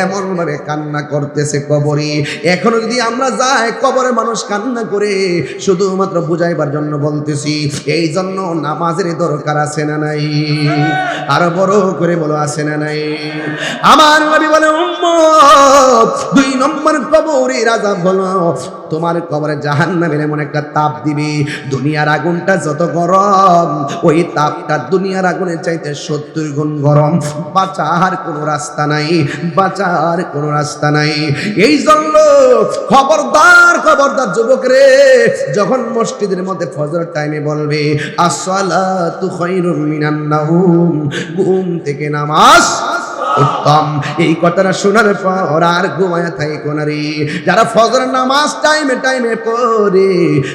এমন ভাবে কান্না করতেছে কবরে। এখনো যদি আমরা যাই কবরে মানুষ কান্না করে, শুধুমাত্র বুঝাইবার জন্য বলতেছি। এই জন্য নামাজের দরকার আছে না নাই? আরো বড় করে বলো আছে না নাই? আমার নবী বলে উম্মত, দুই নম্বর কবরের আযাব হলো তোমার কবরে জাহান্নামের এমন একটা তাপ দিবে, দুনিয়ার আগুনটা যত গরম ওই তাপটা দুনিয়ার আগুনের চাইতে 70 গুণ গরম। বাঁচার কোনো রাস্তা নাই, বাঁচার কোনো রাস্তা নাই। এই জন্য খবরদার খবরদার যুবক রে, যখন মসজিদের মধ্যে ফজর টাইমে বলবে আসসালাতু খায়রুম মিনান নাওম, ঘুম থেকে নামাজ উত্তম, এই কথাটা শোনার পর আর ঘুমায়া থাকে কোনারি। যারা ফজর নামাজ টাইমে টাইমে পড়ে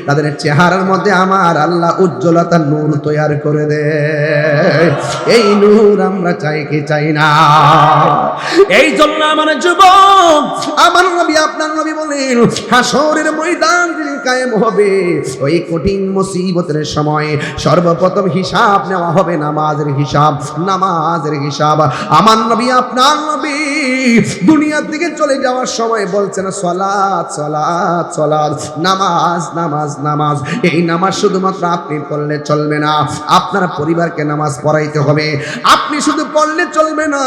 তাদের চেহারার মধ্যে আমার আল্লাহ উজ্জ্বলতার নূর তৈরি করে দেয়। এই নূর আমরা চাই কি চাই না? এই জন্য আমার যুবক, আমার নবী আপনার নবী বলেন হাসরের ময়দান যিনি কায়েম হবে, ওই কঠিন মুসিবতের সময় সর্বপ্রথম হিসাব নেওয়া হবে নামাজের হিসাব, নামাজের হিসাব। আমার নবী আপনার নবী দুনিয়া থেকে চলে যাওয়ার সময় বলছেন সালাত সালাত সালাত, নামাজ নামাজ নামাজ। এই নামাজ শুধুমাত্র আপনি পড়লে চলবে না, আপনার পরিবারকে নামাজ পড়াইতে হবে। আপনি শুধু পড়লে চলবে না,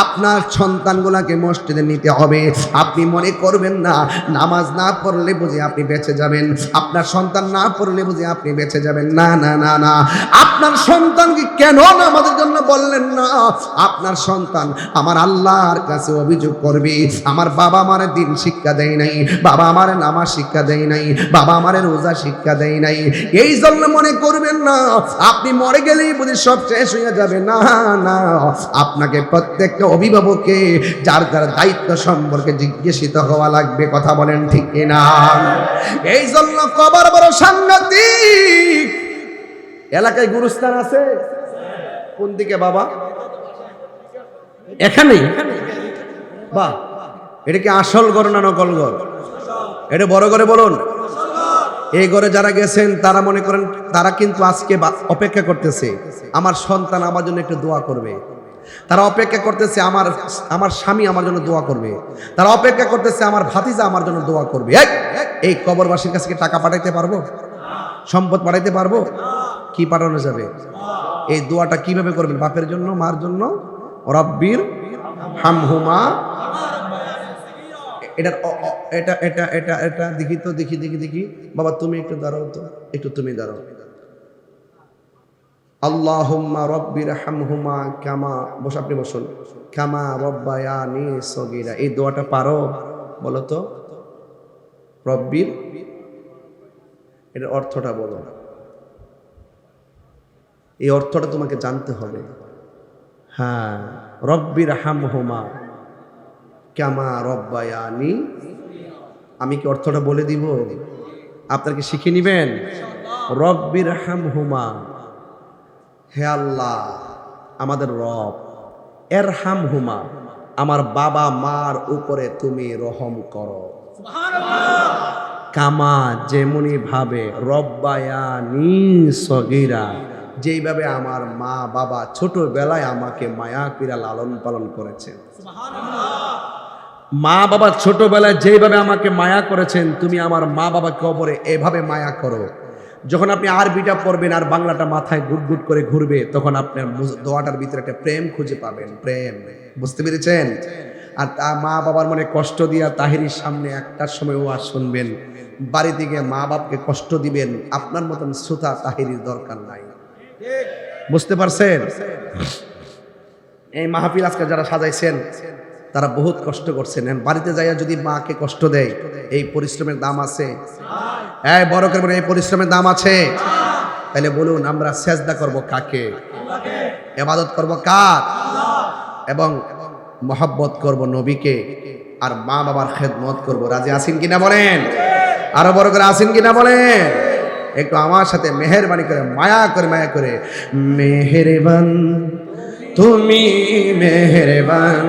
আপনার সন্তানগুলোকে মসজিদে নিতে হবে। আপনি মনে করবেন না নামাজ না পড়লে বুঝি আপনি বেঁচে যাবেন, আপনার সন্তান না পড়লে বুঝি আপনি বেঁচে যাবেন। না না না না, আপনার সন্তানকে কেন নামাজের জন্য বললেন না? আপনার সন্তান আমার আল্লাহর কাছে অভিযোগ করবে আমার বাবা আমার দিন শিক্ষা দেয় নাই, বাবা আমার নামাজ শিক্ষা দেয় নাই, বাবা আমার রোজা শিক্ষা দেয় নাই। এই জন্য মনে করবেন না আপনি মরে গেলেই বুঝি সব শেষ হয়ে যাবে। না না, আপনাকে প্রত্যেকটা অভিভাবককে যার যার দায়িত্ব সম্পর্কে জিজ্ঞাসিত হওয়া লাগবে। কথা বলেন ঠিক কিনা? এই জন্য কবর বড় সাংঘাতিক। এলাকায় গুরুস্থান আছে কোন দিকে বাবা? এখানেই। বাহ, এটা কি আসল ঘর না নকল ঘর? এটা বড় করে বলুন। এই ঘরে যারা গেছেন তারা মনে করেন তারা কিন্তু আজকে অপেক্ষা করতেছে আমার সন্তান আমার জন্য একটু দোয়া করবে, তারা অপেক্ষা করতেছে আমার স্বামী আমার জন্য দোয়া করবে, তারা অপেক্ষা করতেছে আমার ভাতিজা আমার জন্য দোয়া করবে। এই কবরবাসীর কাছে টাকা পাঠাইতে পারবো? সম্পদ পাঠাইতে পারবো? কি পাঠানো যাবে? এই দোয়াটা কিভাবে করবেন? বাপের জন্য, মার জন্য, রব্বির হামহুমা। এটা এটা এটা এটা এটা দেখি তো, দেখি দেখি দেখি বাবা তুমি একটু দাঁড়াও তো, একটু তুমি দাঁড়াও। আল্লাহুম্মা রব্বির হামহুমা কামা, বস আপনি বসুন, কামা রব্বায়ানি সগীরা। এই দোয়াটা পারো? বলো তো রব্বির, এটার অর্থটা বলো। এই অর্থটা তোমাকে জানতে হবে। হ্যাঁ, রব্বির হামহুমা কামা রব্বায়ানি। আমি কি অর্থটা বলে দিব? আপনারা কি শিখে নিবেন? রব্বির হামহুমা, হে আল্লাহ আমাদের রব, এর হামহুমা আমার বাবা মার উপরে তুমি রহম করো, কামা যেমনি ভাবে রব্বায়ানি সগীরা যেইভাবে আমার মা বাবা ছোটবেলায় আমাকে মায়া কইরা লালন পালন করেছেন। মা বাবা ছোটবেলায় যেইভাবে আমাকে মায়া করেছেন তুমি আমার মা বাবাকে কবরে এভাবে মায়া করো। যখন আপনি আরবিটা পড়বেন আর বাংলাটা মাথায় গুটগুট করে ঘুরবে তখন আপনার দোয়াটার ভিতরে একটা প্রেম খুঁজে পাবেন। প্রেম, বুঝতে পেরেছেন? আর তা মা বাবার মনে কষ্ট দিয়া তাহিরির সামনে একটার সময় ওয়াজ শুনবেন, বাড়িতে গিয়ে মা বাপকে কষ্ট দিবেন। আপনার মতন শ্রোতা তাহিরির দরকার নাই। বুঝতে পারছেন? এই মাহফিল আজকে যারা সাজাইছেন তারা বহুত কষ্ট করছেন। বাড়িতে যাইয়া যদি মাকে কষ্ট দেয় এই পরিশ্রমের দাম আছে? এই বড় করে এই পরিশ্রমের দাম আছে? তাহলে বলুন আমরা সেজদা করব কাকে? ইবাদত করব কার? এবং মহব্বত করব নবীকে, আর মা বাবার খেদমত করব। রাজি আছেন কিনা বলেন? আরো বড় করে আছেন কিনা বলেন? একটু আমার সাথে মেহেরবানি করে মায়া করে মেহেরবান তুমি মেহেরবান।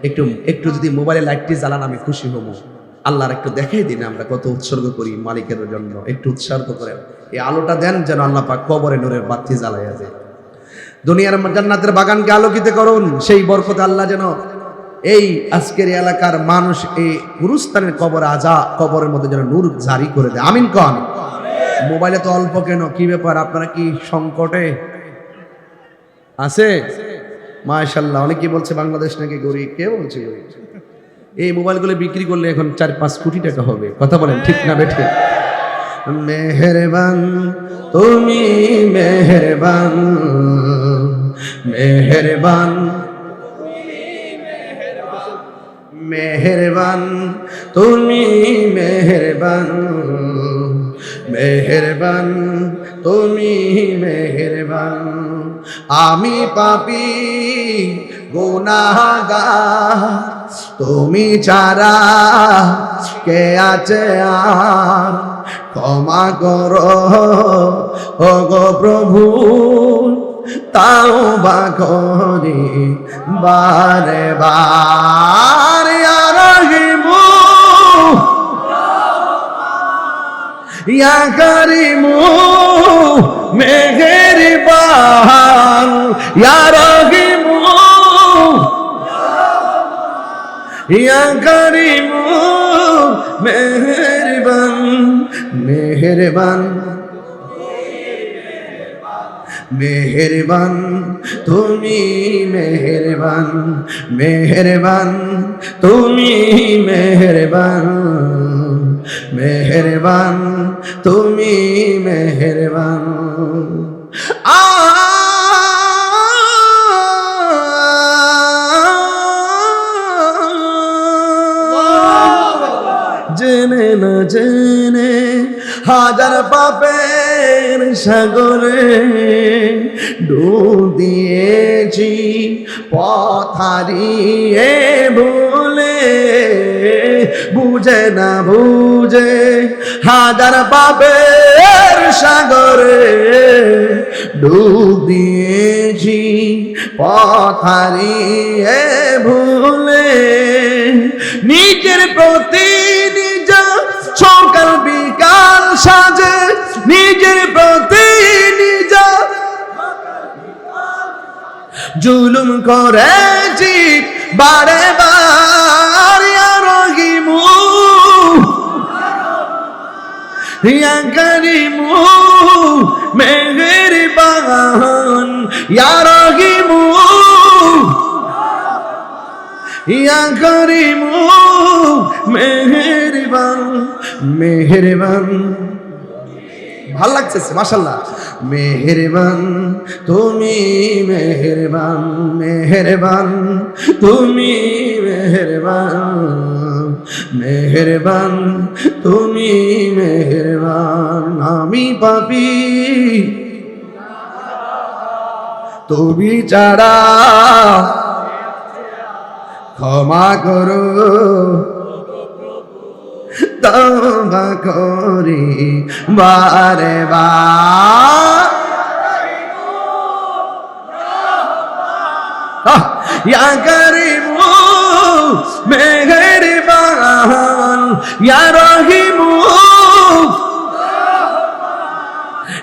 একটু একটু যদি মোবাইলে লাইটটি জ্বালান আমি খুশি হব। আল্লাহর একটু দেখাই দিন আমরা কত উৎসর্গ করি মালিকের জন্য। একটু উৎসর্গ করেন, এই আলোটা দেন যেন আল্লাহ পাক কবরে নূরের বাতি জ্বালাইয়া দেয়। দুনিয়ার জান্নাতের বাগানকে আলোকিত করুন, সেই বরকতে আল্লাহ যেন এই আজকের এলাকার মানুষ এই গুরুস্থানের কবরের মধ্যে যেন নূর জারি করে দেয়। আমিন কন। মোবাইলে তো অল্প কেন, কি ব্যাপার আপনারা কি সংকটে আছে? মাশাআল্লাহ, অনেকে বলছে বাংলাদেশ নাকি গরিব, কে বলছে গরিব? এই মোবাইলগুলো বিক্রি করলে এখন 4-5 কোটি টাকা হবে। কথা বলেন ঠিক না বেঠে? মেহেরবান তুমি মেহেরবান, মেহেরবান মেহেরবান তুমি মেহেরবান, মেহেরবান তুমি মেহেরবান। আমি পাপী গুনাহগার, তুমি ছাড়া কে আছে আর? ক্ষমা করো ও গো প্রভু, তাওবা করি বারে বার। ইয়া রহিমু ইয়া করিমু মেহেরবান, ইয়া রহিমু ইয়া করিমু মেহেরবান, মেহেরবান মেহেরবান তুমি মেহেরবান, মেহেরবান তুমি মেহেরবান, মেহেরবান তুমি মেহেরবান। জেনে না জেনে হাজার পাপের সাগরে ডুব দিয়েছি, পথ হারিয়ে ভুলে, বুঝে না বুঝে হাজার পাপের সাগরে ডুব দিয়েছি, পথ হারিয়ে ভুলে। নিজের প্রতি নিজ সকাল বিকাল সাজে, নিজের প্রতি নিজ জুলুম করেছি বারে বার। ইয়া রহিমু ইয়া করিমু মেহেরবান, ইয়া রহিমু ইয়া করিমু মেহেরবান, মেহেরবান। ভাল লাগছে মাশাআল্লাহ। মেহেরবান তুমি মেহেরবান, মেহেরবান তুমি মেহেরবান, মেহেরবান তুমি মেহেরবান। আমি পাপী তুমি ছাড়া, ক্ষমা করো তওবা করি বারে বার। ইয়া করিমু মেহেরবান, ইয়া রহিমু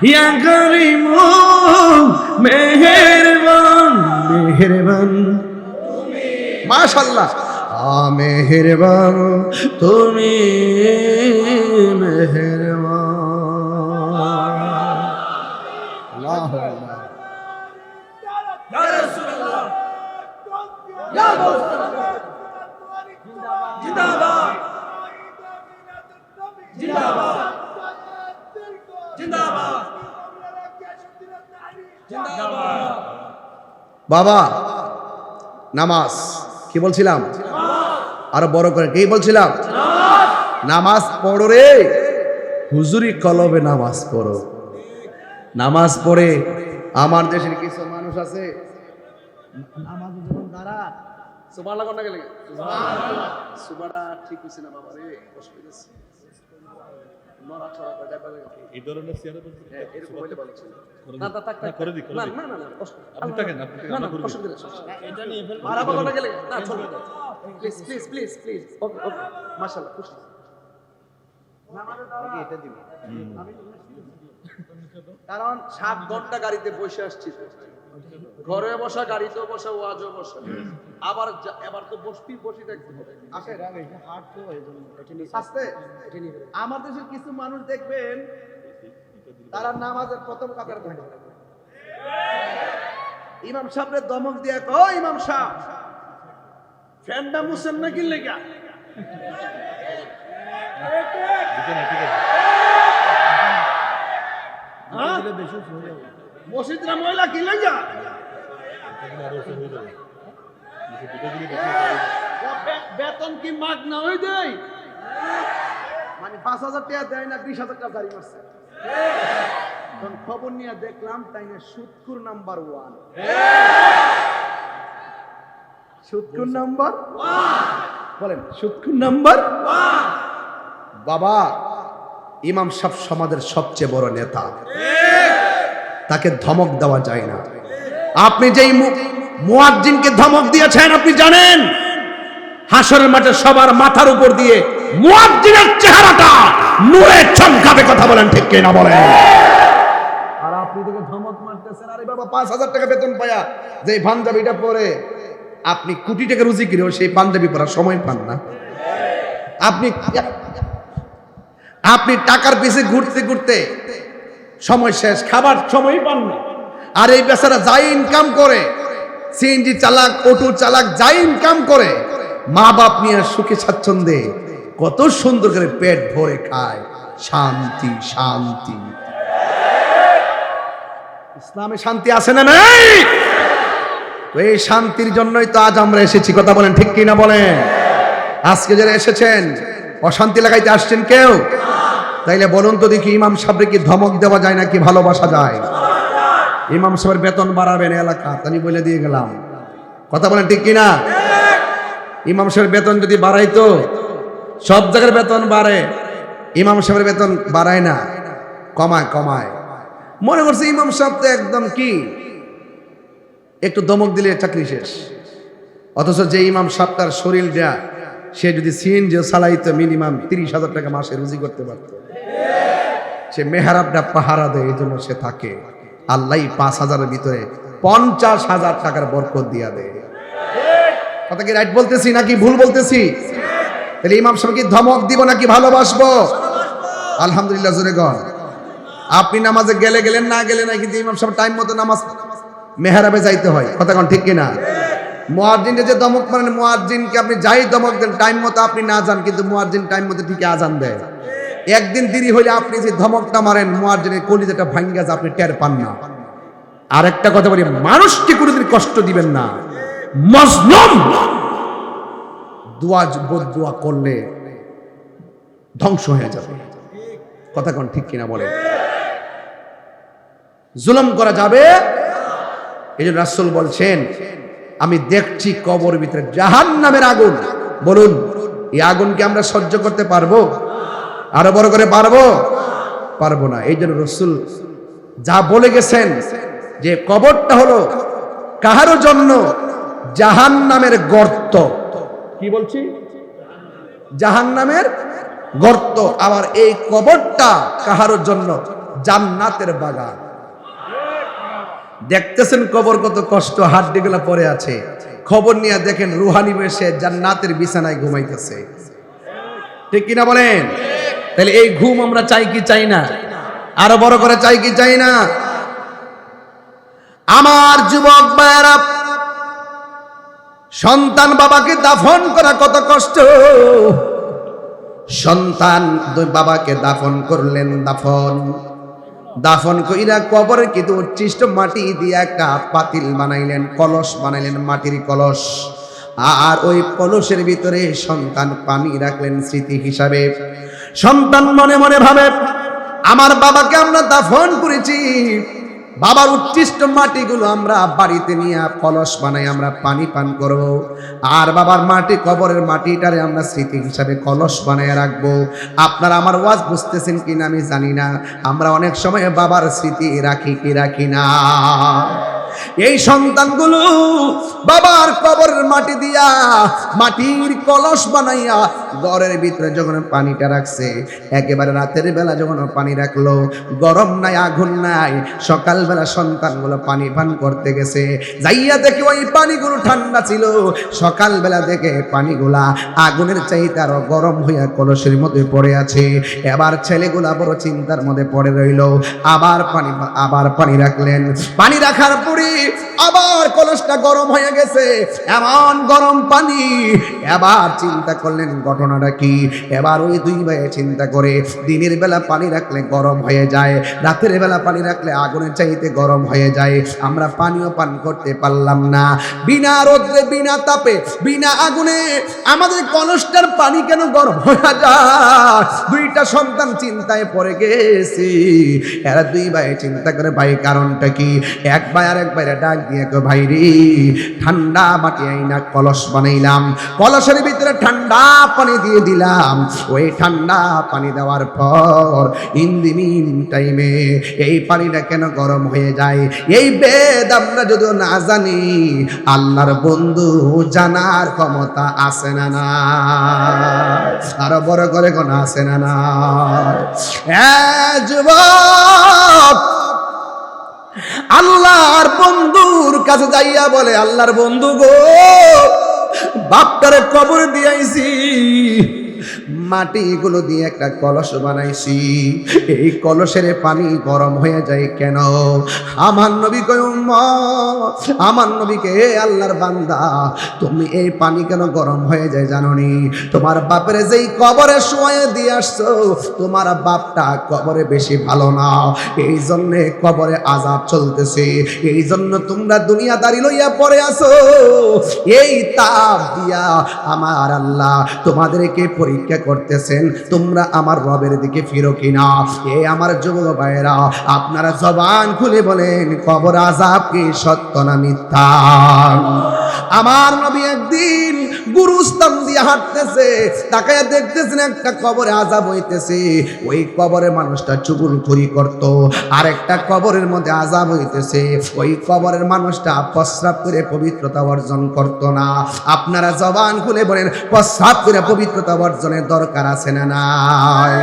ইয়া করিমু মেহেরবান, মেহেরবান মাশাআল্লাহ। মেহেরবান তুমি মেহেরবান। আল্লাহু আকবার। ইয়া রাসূলুল্লাহ, ইয়া রাসূলুল্লাহ, জিন্দাবাদ জিন্দাবাদ জিন্দাবাদ জিন্দাবাদ। বাবা নামাজ কি বলছিলাম? আরো বড় করে কি বলছিলাম? নামাজ পড়ো রে, হুজুরি কলবে নামাজ পড়ো। নামাজ পড়ে আমার দেশের কিছু মানুষ আছে নামাজ যখন দাঁড়া সুবহানাল্লাহ কোন গেলে সুবহানাল্লাহ সুবহানা ঠিক হইছে না বাবা রে, কষ্ট হইছে নড়া চড়া করে বলে এই ধরনের সিয়ারে বলতে এরকম হইলে ভালো ছিল না তা করে দি না না না কষ্ট আপনি টাকেন না কষ্ট করে এটা নিয়ে ফেল মারা বাবা না গেলে না চল please please please please okay okay মাশাআল্লাহ খুশি নামাজে দাঁড়া এটা দিবি আমি কারণ 7 ঘন্টা গাড়িতে বসে আসছি, ঘরে বসা, গাড়িতে বসা, ওয়াজও বসা, আবার এবার তো বসবি দেখতে হবে। আসে রাগে হার্ট তো এইজন্য এটা নিয়ে আস্তে এটা নিয়ে আমার দেশের কিছু মানুষ দেখবেন তারা নামাজের প্রথম কাতারে থাকে, ইমাম সাহেবের দমক দিয়া কও ইমাম সাহেব ফ্যানটা মুছেন না কি লাগা মসজিদরা ময়লা কি লাগা বেতন কি মাগ না হই দেয় মানে 5,000 টাকা দেয় না 20,000 টাকা গাড়ি মারছে। তখন খবর নিয়ে দেখলাম তাই না সুদখোর নাম্বার 1, সুদখোর নাম্বার 1 বলেন, সুদখোর নাম্বার 1 বাবা। ইমাম সাহেব সমাজের সবচেয়ে বড় নেতা, তাকে ধমক দেওয়া যায় না। আপনি যেই মুয়াজ্জিনকে ধমক দিয়েছেন আপনি জানেন হাসরের মাঠে সবার মাথার উপর দিয়ে মুয়াজ্জিনের চেহারাটা নূরে চমকাবে। কথা বলেন ঠিক কি না বলেন? আর আপনি থেকে ধমক মারতেছেন, আরে বাবা 5,000 টাকা বেতন পায়া যে পাঞ্জাবিটা পরে আপনি কোটি টাকা রুজি করেও সেই পাঞ্জাবি পরার সময় পান না। আপনি টাকার পিছে ঘুরতে ঘুরতে সময় শেষ, খাবার সময় পান না। আর এই বেচারা যাই ইনকাম করে, সিএনজি চালাক, অটো চালাক, যাই ইনকাম করে মা বাপ নিয়ে সুখে স্বাচ্ছন্দ্যে কত সুন্দর করে পেট ভরে খায়, শান্তি শান্তি। ইসলামে শান্তি আছে না নাই? তো এই শান্তির জন্যই তো আজ আমরা এসেছি। কথা বলেন ঠিক কি না বলেন? আজকে যারা এসেছেন অশান্তি লাগাইতে আসছেন কেউ? তাইলে বলুন তো দেখি, ইমাম সাহেবকে কি ধমক দেওয়া যায় নাকি ভালোবাসা যায়? ইমাম সাহেবের বেতন বাড়াবেন এলাকা, তাই বলে দিয়ে গেলাম। কথা বলেন ঠিক কিনা? ইমাম সাহেবের বেতন যদি বাড়াইতো, সব জায়গার বেতন বাড়ে, ইমাম সাহেবের বেতন বাড়ায় না, কমায় কমায়। মনে করছে ইমাম সাহেব তো একদম কি একটু ধমক দিলে চাকরি শেষ। অথচ যে ইমাম সাহেব তার শরীর দেয়া, সে যদি সিএনজি চালাইতো মিনিমাম 30,000 টাকা মাসে রুজি করতে পারত। সে মেহরাবটা পাহারা দেয়, এই জন্য সে থাকে। আল্লাহ 5,000-এর ভিতরে 50,000 টাকার বরকত দিয়া দেয়। কথা কি রাইট বলতেছি নাকি ভুল বলতেছি? তাহলে ইমাম সাহেবকে ধমক দিব নাকি ভালোবাসবো? আলহামদুলিল্লাহ জোরে গণ। আপনি নামাজে গেলেন না গেলেন না, কিন্তু ইমাম সাহেব টাইম মতো নামাজ মেহরাবে যাইতে হয়। কথা কোন ঠিক কিনা? মুয়াজ্জিনকে যে ধমক মারেন, মুয়াজ্জিনকে আপনি যাই ধমক দেন টাইম মতো আপনি না যান, কিন্তু মুয়াজ্জিন টাইম মতো ঠিকই আজান দেয়। একদিন দেরি হলে আপনি যে ধমকটা মারেন মুয়াজ্জিনের কলিজাটা ভাঙ্গা যায়, আপনি টের পান না। আর একটা কথা বলি, মানুষকে কোনোদিন কষ্ট দিবেন না। মজলুম দোয়া করলে ধ্বংস হয়ে যাবে। কথা কোন ঠিক কিনা বলেন? জুলুম করা যাবে। এই জন্য রাসূল বলছেন, আমি দেখছি কবর ভিতরে জাহান্নামের আগুন। বলুন, এই আগুনকে আমরা সহ্য করতে পারবো? আরো বড় করে পারবো? পারবো না। এই জন্য রাসূল যা বলে গেছেন যে কবরটা হলো কাহারো জন্য জাহান্নামের গর্ত। কি বলছি? জাহান্নামের গর্ত। আবার এই কবরটা কাহারো জন্য জান্নাতের বাগান। দেখতেছেন কবর কত কষ্ট, হাড্ডিগুলা পড়ে আছে। খবর নিয়ে দেখেন রুহানি বসে জান্নাতের বিছানায় ঘুমাইতেছে। ঠিক কিনা বলেন? তাহলে এই ঘুম আমরা চাই কি চাই না? আরো বড় করে চাই কি চাই না? আমার যুবক ভাইয়েরা, সন্তান বাবাকে দাফন করা কত কষ্ট। সন্তান বাবাকে দাফন করলেন, দাফন কইরা কবরে কিন্তু উচ্ছিষ্ট মাটি দিয়ে একটা পাতিল বানাইলেন, কলস বানাইলেন, মাটির কলস। আর ওই কলসের ভিতরে সন্তান পানি রাখলেন স্মৃতি হিসাবে। সন্তান মনে মনে ভাবে, আমার বাবাকে আমরা দাফন করেছি, বাবার উচ্ছিষ্ট মাটিগুলো আমরা বাড়িতে নিয়ে কলস বানাই আমরা পানি পান করব, আর বাবার মাটি কবরের মাটিটারে আমরা স্মৃতি হিসাবে কলস বানায় রাখবো। আপনারা আমার ওয়াজ বুঝতেছেন কিনা আমি জানি না, আমরা অনেক সময় বাবার স্মৃতি রাখি কি রাখি না। এই সন্তানগুলো বাবার কবরের মাটি দিয়া মাটির কলস বানাইয়া ঘরের ভিতরে যখন পানিটা রাখছে, একেবারে রাতের বেলা যখন পানি রাখলো, গরম নাই আগুন নাই, সকালবেলা সন্তানগুলো পানি পান করতে গেছে, যাইয়া দেখে ওই পানিগুলো ঠান্ডা ছিল, সকালবেলা দেখে পানিগুলা আগুনের চাইতে আরো গরম হইয়া কলসের মধ্যে পড়ে আছে। এবার ছেলেগুলা বড় চিন্তার মধ্যে পড়ে রইল, আবার পানি রাখলেন। পানি রাখার পরে আবার কলসটা গরম হয়ে গেছে, এমন গরম পানি। এবার চিন্তা করলেন ঘটনাটা কি। এবার ওই দুই ভাই চিন্তা করে, দিনের বেলা পানি রাখলে গরম হয়ে যায়, রাতের বেলা পানি রাখলে আগুনের চাইতে গরম হয়ে যায়, আমরা পানিও পান করতে পারলাম না। বিনা রোদ্রে, বিনা তাপে, বিনা আগুনে আমাদের কলসটার পানি কেন গরম হয়ে যায়? দুইটা সন্তান চিন্তায় পড়ে গেছি। এরা দুই ভাই চিন্তা করে, ভাই কারণটা কি? এক ভাই আর এক ভাইরা ডাক দিয়ে, ভাই রে, ঠান্ডা মাটি আইনা কলস বানাইলাম, কলসের ভিতরে ঠান্ডা পানি দিয়ে দিলাম। ওই ঠান্ডা পানি দেওয়ার পর ইন দি মিন টাইমে এই পানিটা কেন গরম হয়ে যায়? এই বেদ আমরা যদিও না জানি, আল্লাহর বন্ধু জানার ক্ষমতা আছে না না? আরো বড় করে কোন আছে না না? যুবক আল্লাহর বন্ধুর কাছে যাইয়া বলে, আল্লাহর বন্ধু গো, বাপটারে কবর দিয়াইছি, মাটিগুলো দিয়ে একটা কলস বানাইছি, এই কলসের পানি গরম হয়ে যায় কেন? আমার নবী কয়, আমার নবীকে, আল্লাহর বান্দা, তুমি এই পানি কেন গরম হয়ে যায় জানোনি? তোমার বাপের যেই কবরে শুয়ে দিয়ে আসছো, তোমার বাপটা কবরে বেশি ভালো না, এই জন্যে কবরে আযাব চলতেছে, এই জন্য তোমরা দুনিয়াদারি লইয়া পড়ে আছো। এই তাপ দিয়া আমার আল্লাহ তোমাদেরকে পরীক্ষা করতেছেন, তোমরা আমার রবের দিকে ফিরো কিনা। এ আমার যুবক ভাইরা, আপনারা জবান খুলে বলেন, কবর আযাব কি সত্য না মিথ্যা? আমার নবী একদিন গুরুস্থান দিয়ে হাঁটতেছে, তাকায়া দেখতেছেন একটা কবরে আযাব হইতেছে। ওই কবরে মানুষটা চুগলখড়ি করত, আর একটা কবরের মধ্যে আযাব হইতেছে। ওই কবরের মানুষটা প্রস্রাব করে পবিত্রতা অর্জন করত না। আপনারা জবান খুলে বলেন, প্রস্রাব করে পবিত্রতা অর্জনের দরকার আছে না নাই?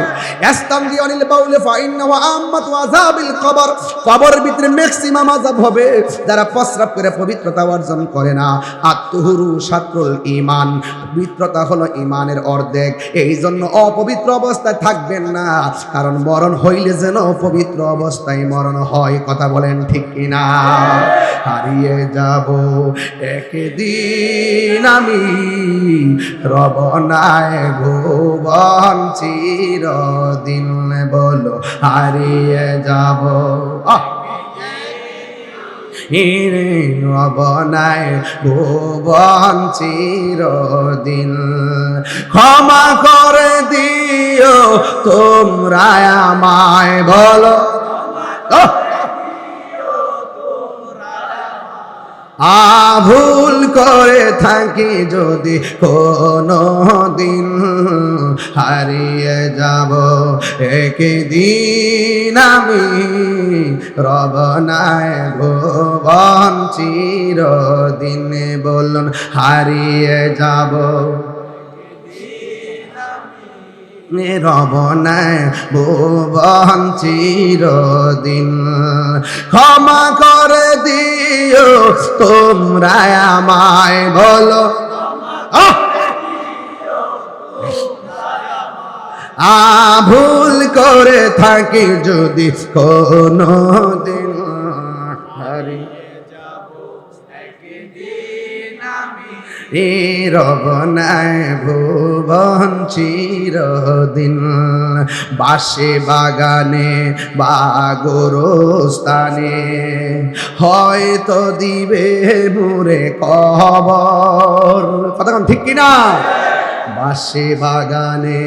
ইস্তামদি আনিল বাউল ফাইন্নাহু আম্মাতু আযাবিল কবর, কবরের ভিতরে ম্যাক্সিমাম আযাব হবে যারা প্রস্রাব করে পবিত্রতা অর্জন করে না। আত-তুহুরু শাতরুল ঈমান, পবিত্রতা হলো ঈমানের অর্ধেক। এই জন্য অপবিত্র অবস্থায় থাকবেন না, কারণ মরণ হইলে যেন পবিত্র অবস্থায় মরণ হয়। কথা বলেন ঠিক কিনা? হারিয়ে যাব একদিন আমি, রব নাই ভুবন চিরদিন, বলো হারিয়ে যাব রব নাই ভুবন চিরদিন। ক্ষমা করে দিও তোমরা আমায়, বলো ভুল করে থাকি যদি কোনো দিন, হারিয়ে যাব একদিন আমি, রব নাই ভুবন চিরদিন, বলুন হারিয়ে যাব রব নাই ভুবন চিরদিন। ক্ষমা করে দিও তোমরা আমায়, বলো ভুল করে থাকি যদি কোনো দিন, হারিয়ে যাব একদিন আমি। রব নাই ভুবন চিরদিন, বাসে বাগানে বা গোরস্থানে হয়তো দিবে মোরে কবর। কতক্ষণ ঠিক কিনা? বাসে বাগানে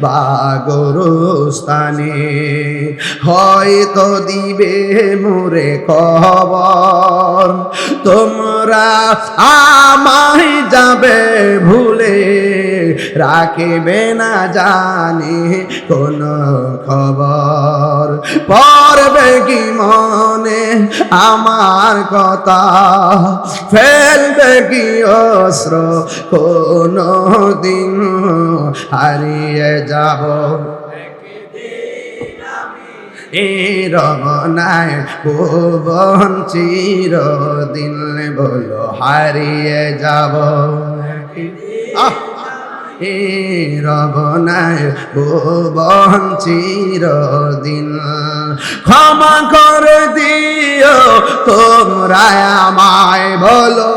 বা গোরস্থানে হয়তো দিবে মোরে কবর। তোমরা আমায় যাবে ভুলে, রাখিবে না জানি কোন খবর। পড়বে কি মনে আমার কথা, ফেলবে কি অস্ত্র কোন দিন হারিয়ে যাব। রব নাই ভুবন চিরদিন, বলো হারিয়ে যাব। রব নাই ভুবন চিরদিন, ক্ষমা করে দিও তোমরা আমায়, বলো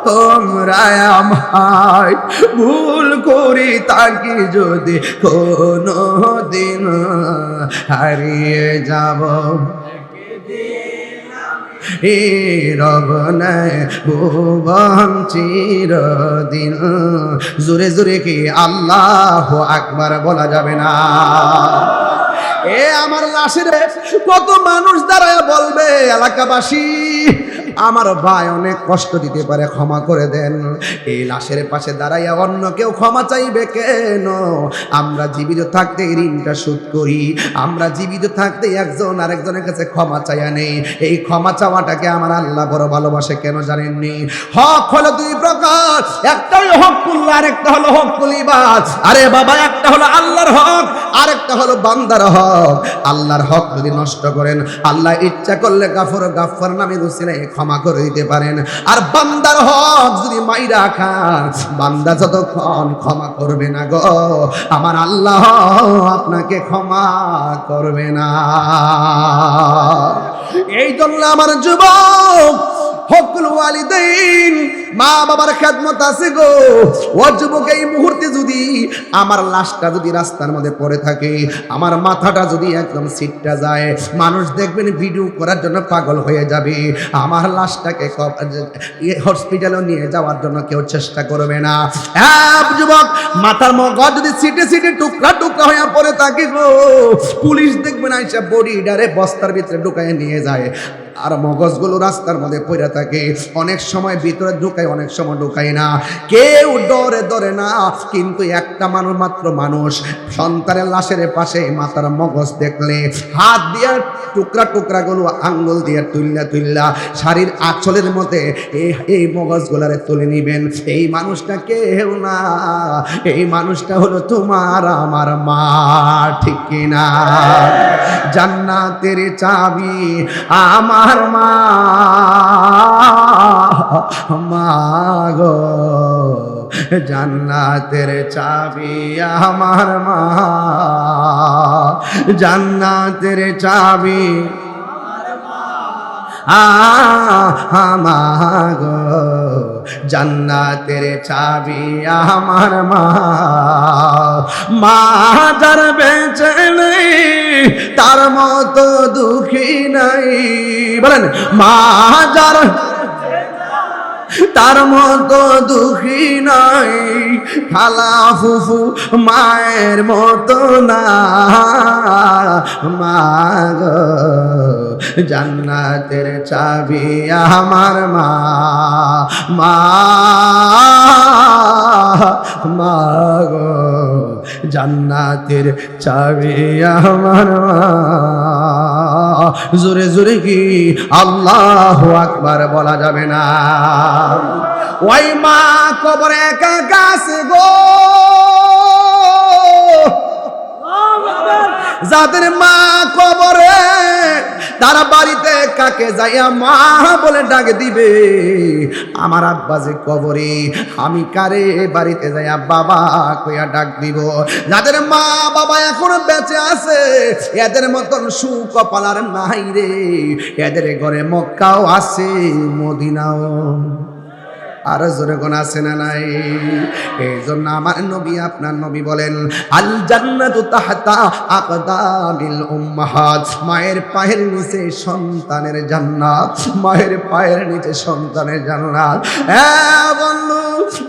তোমরা আমায়, ভুল করি তাকে যদি কোনো দিন হারিয়ে যাব। রব নাই ভুবন চিরদিন। জোরে জোরে কি আল্লাহু আকবার বলা যাবে না? এ আমার লাশের কত মানুষ দাঁড়ায় বলবে, এলাকাবাসী আমার ভাই অনেক কষ্ট দিতে পারে, ক্ষমা করে দেন। এই লাশের পাশে দাঁড়াইয়া অন্য কেউ ক্ষমা চাইবে কেন? আমরা জীবিত থাকতে এই ঋণটা শোধ করি, আমরা জীবিত থাকতে একজন আরেকজনের কাছে ক্ষমা চাইয়া নেই। এই ক্ষমা চাওয়াটাকে আমার আল্লাহ বড় ভালোবাসে কেন জানেননি? হক হলো দুই প্রকার, একটা হলো হকুল্লাহ, আরেকটা হলো হকুল ইবাদ। আরে বাবা, একটা হলো আল্লাহর হক, আরেকটা হলো বান্দার হক। আল্লাহর হক যদি নষ্ট করেন, আল্লাহ ইচ্ছা করলে গাফফার নামে উসিলায় ক্ষমা করে দিতে পারেন। আর বান্দার হক যদি মাইরা খান, বান্দা যতক্ষণ ক্ষমা করবে না গো, আমার আল্লাহ আপনাকে ক্ষমা করবে না। এই জন্য আমার যুবক, হকুল ওয়ালিদাইন, মা বাবার খেদমত আছে গো। ও যুবক, এই মুহূর্তে যদি আমার লাশটা যদি রাস্তার মধ্যে পড়ে থাকে, আমার মাথাটা যদি একদম সিটটা যায়, মানুষ দেখবেন ভিডিও করার জন্য পাগল হয়ে যাবে। আমার লাশটাকে হসপিটালে নিয়ে যাওয়ার জন্য কেউ চেষ্টা করবে না। যুবক, মাথার মগজ যদি সিটে সিটে টুকরা টুকরা হয়ে পড়ে থাকে গো, পুলিশ দেখবেন আইসা বডিটারে বস্তার ভিতরে ঢুকায় নিয়ে যায়। আর মগজগুলো রাস্তার মধ্যে পড়ে থাকে, অনেক সময় ভিতরে ঢুকায়, অনেক সময় ঢুকায় না। কেউ ডরে ডরে না, কিন্তু একটা মানুষ মাত্র মানুষ সন্তানের লাশের পাশে মাথার মগজ দেখলে হাত দিয়ে টুকরা টুকরা গুলো আঙ্গুল দিয়ে তুল্লা তুল্লা শাড়ির আঁচলের মধ্যে এই মগজগুলারে তুলে নিবেন। এই মানুষটা কেউ না, এই মানুষটা হলো তোমার আমার মা, ঠিক কিনা? জান্নাতের চাবি আমার মা, মা গো, জান্নাতের চাবি আমার মা, জান্নাতের চাবি আমার গো, জান্নাতের চাবি আমার মা। মা যার বেঁচে নেই তার মতো দুঃখী নাই, বলেন মা যার তার মতো দুঃখী নাই, খালা ফুফু মায়ের মতো না। মা গো, জান্নাতের চাবি আমার মা, মা মা গো, জান্নাতের চাবি আমার মা। জোরে জোরে কি আল্লাহু আকবার বলা যাবে না? ওই মা কবরে একা গাছে গো, যাদের মা কবরে তারা বাড়িতে কাকে যাইয়া মা বলে ডাক দিবে, আমার আব্বা যে কবরে, আমি কারে বাড়িতে যাইয়া বাবা কইয়া ডাক দিব? যাদের মা বাবা এখনো বেঁচে আছে এদের মতন সুকপাল আর নাই রে। এদের ঘরে মক্কাও আছে, মদিনাও আর জোরে কোন আছে না নাই? এই জন্য আমার নবী আপনার নবী বলেন, আল জান্নাতু তাহতা আকদামিল উম্মাহাত, মায়ের পায়ের নিচে সন্তানের জান্নাত, মায়ের পায়ের নিচে সন্তানের জান্নাত। হ্যাঁ বন্ধু,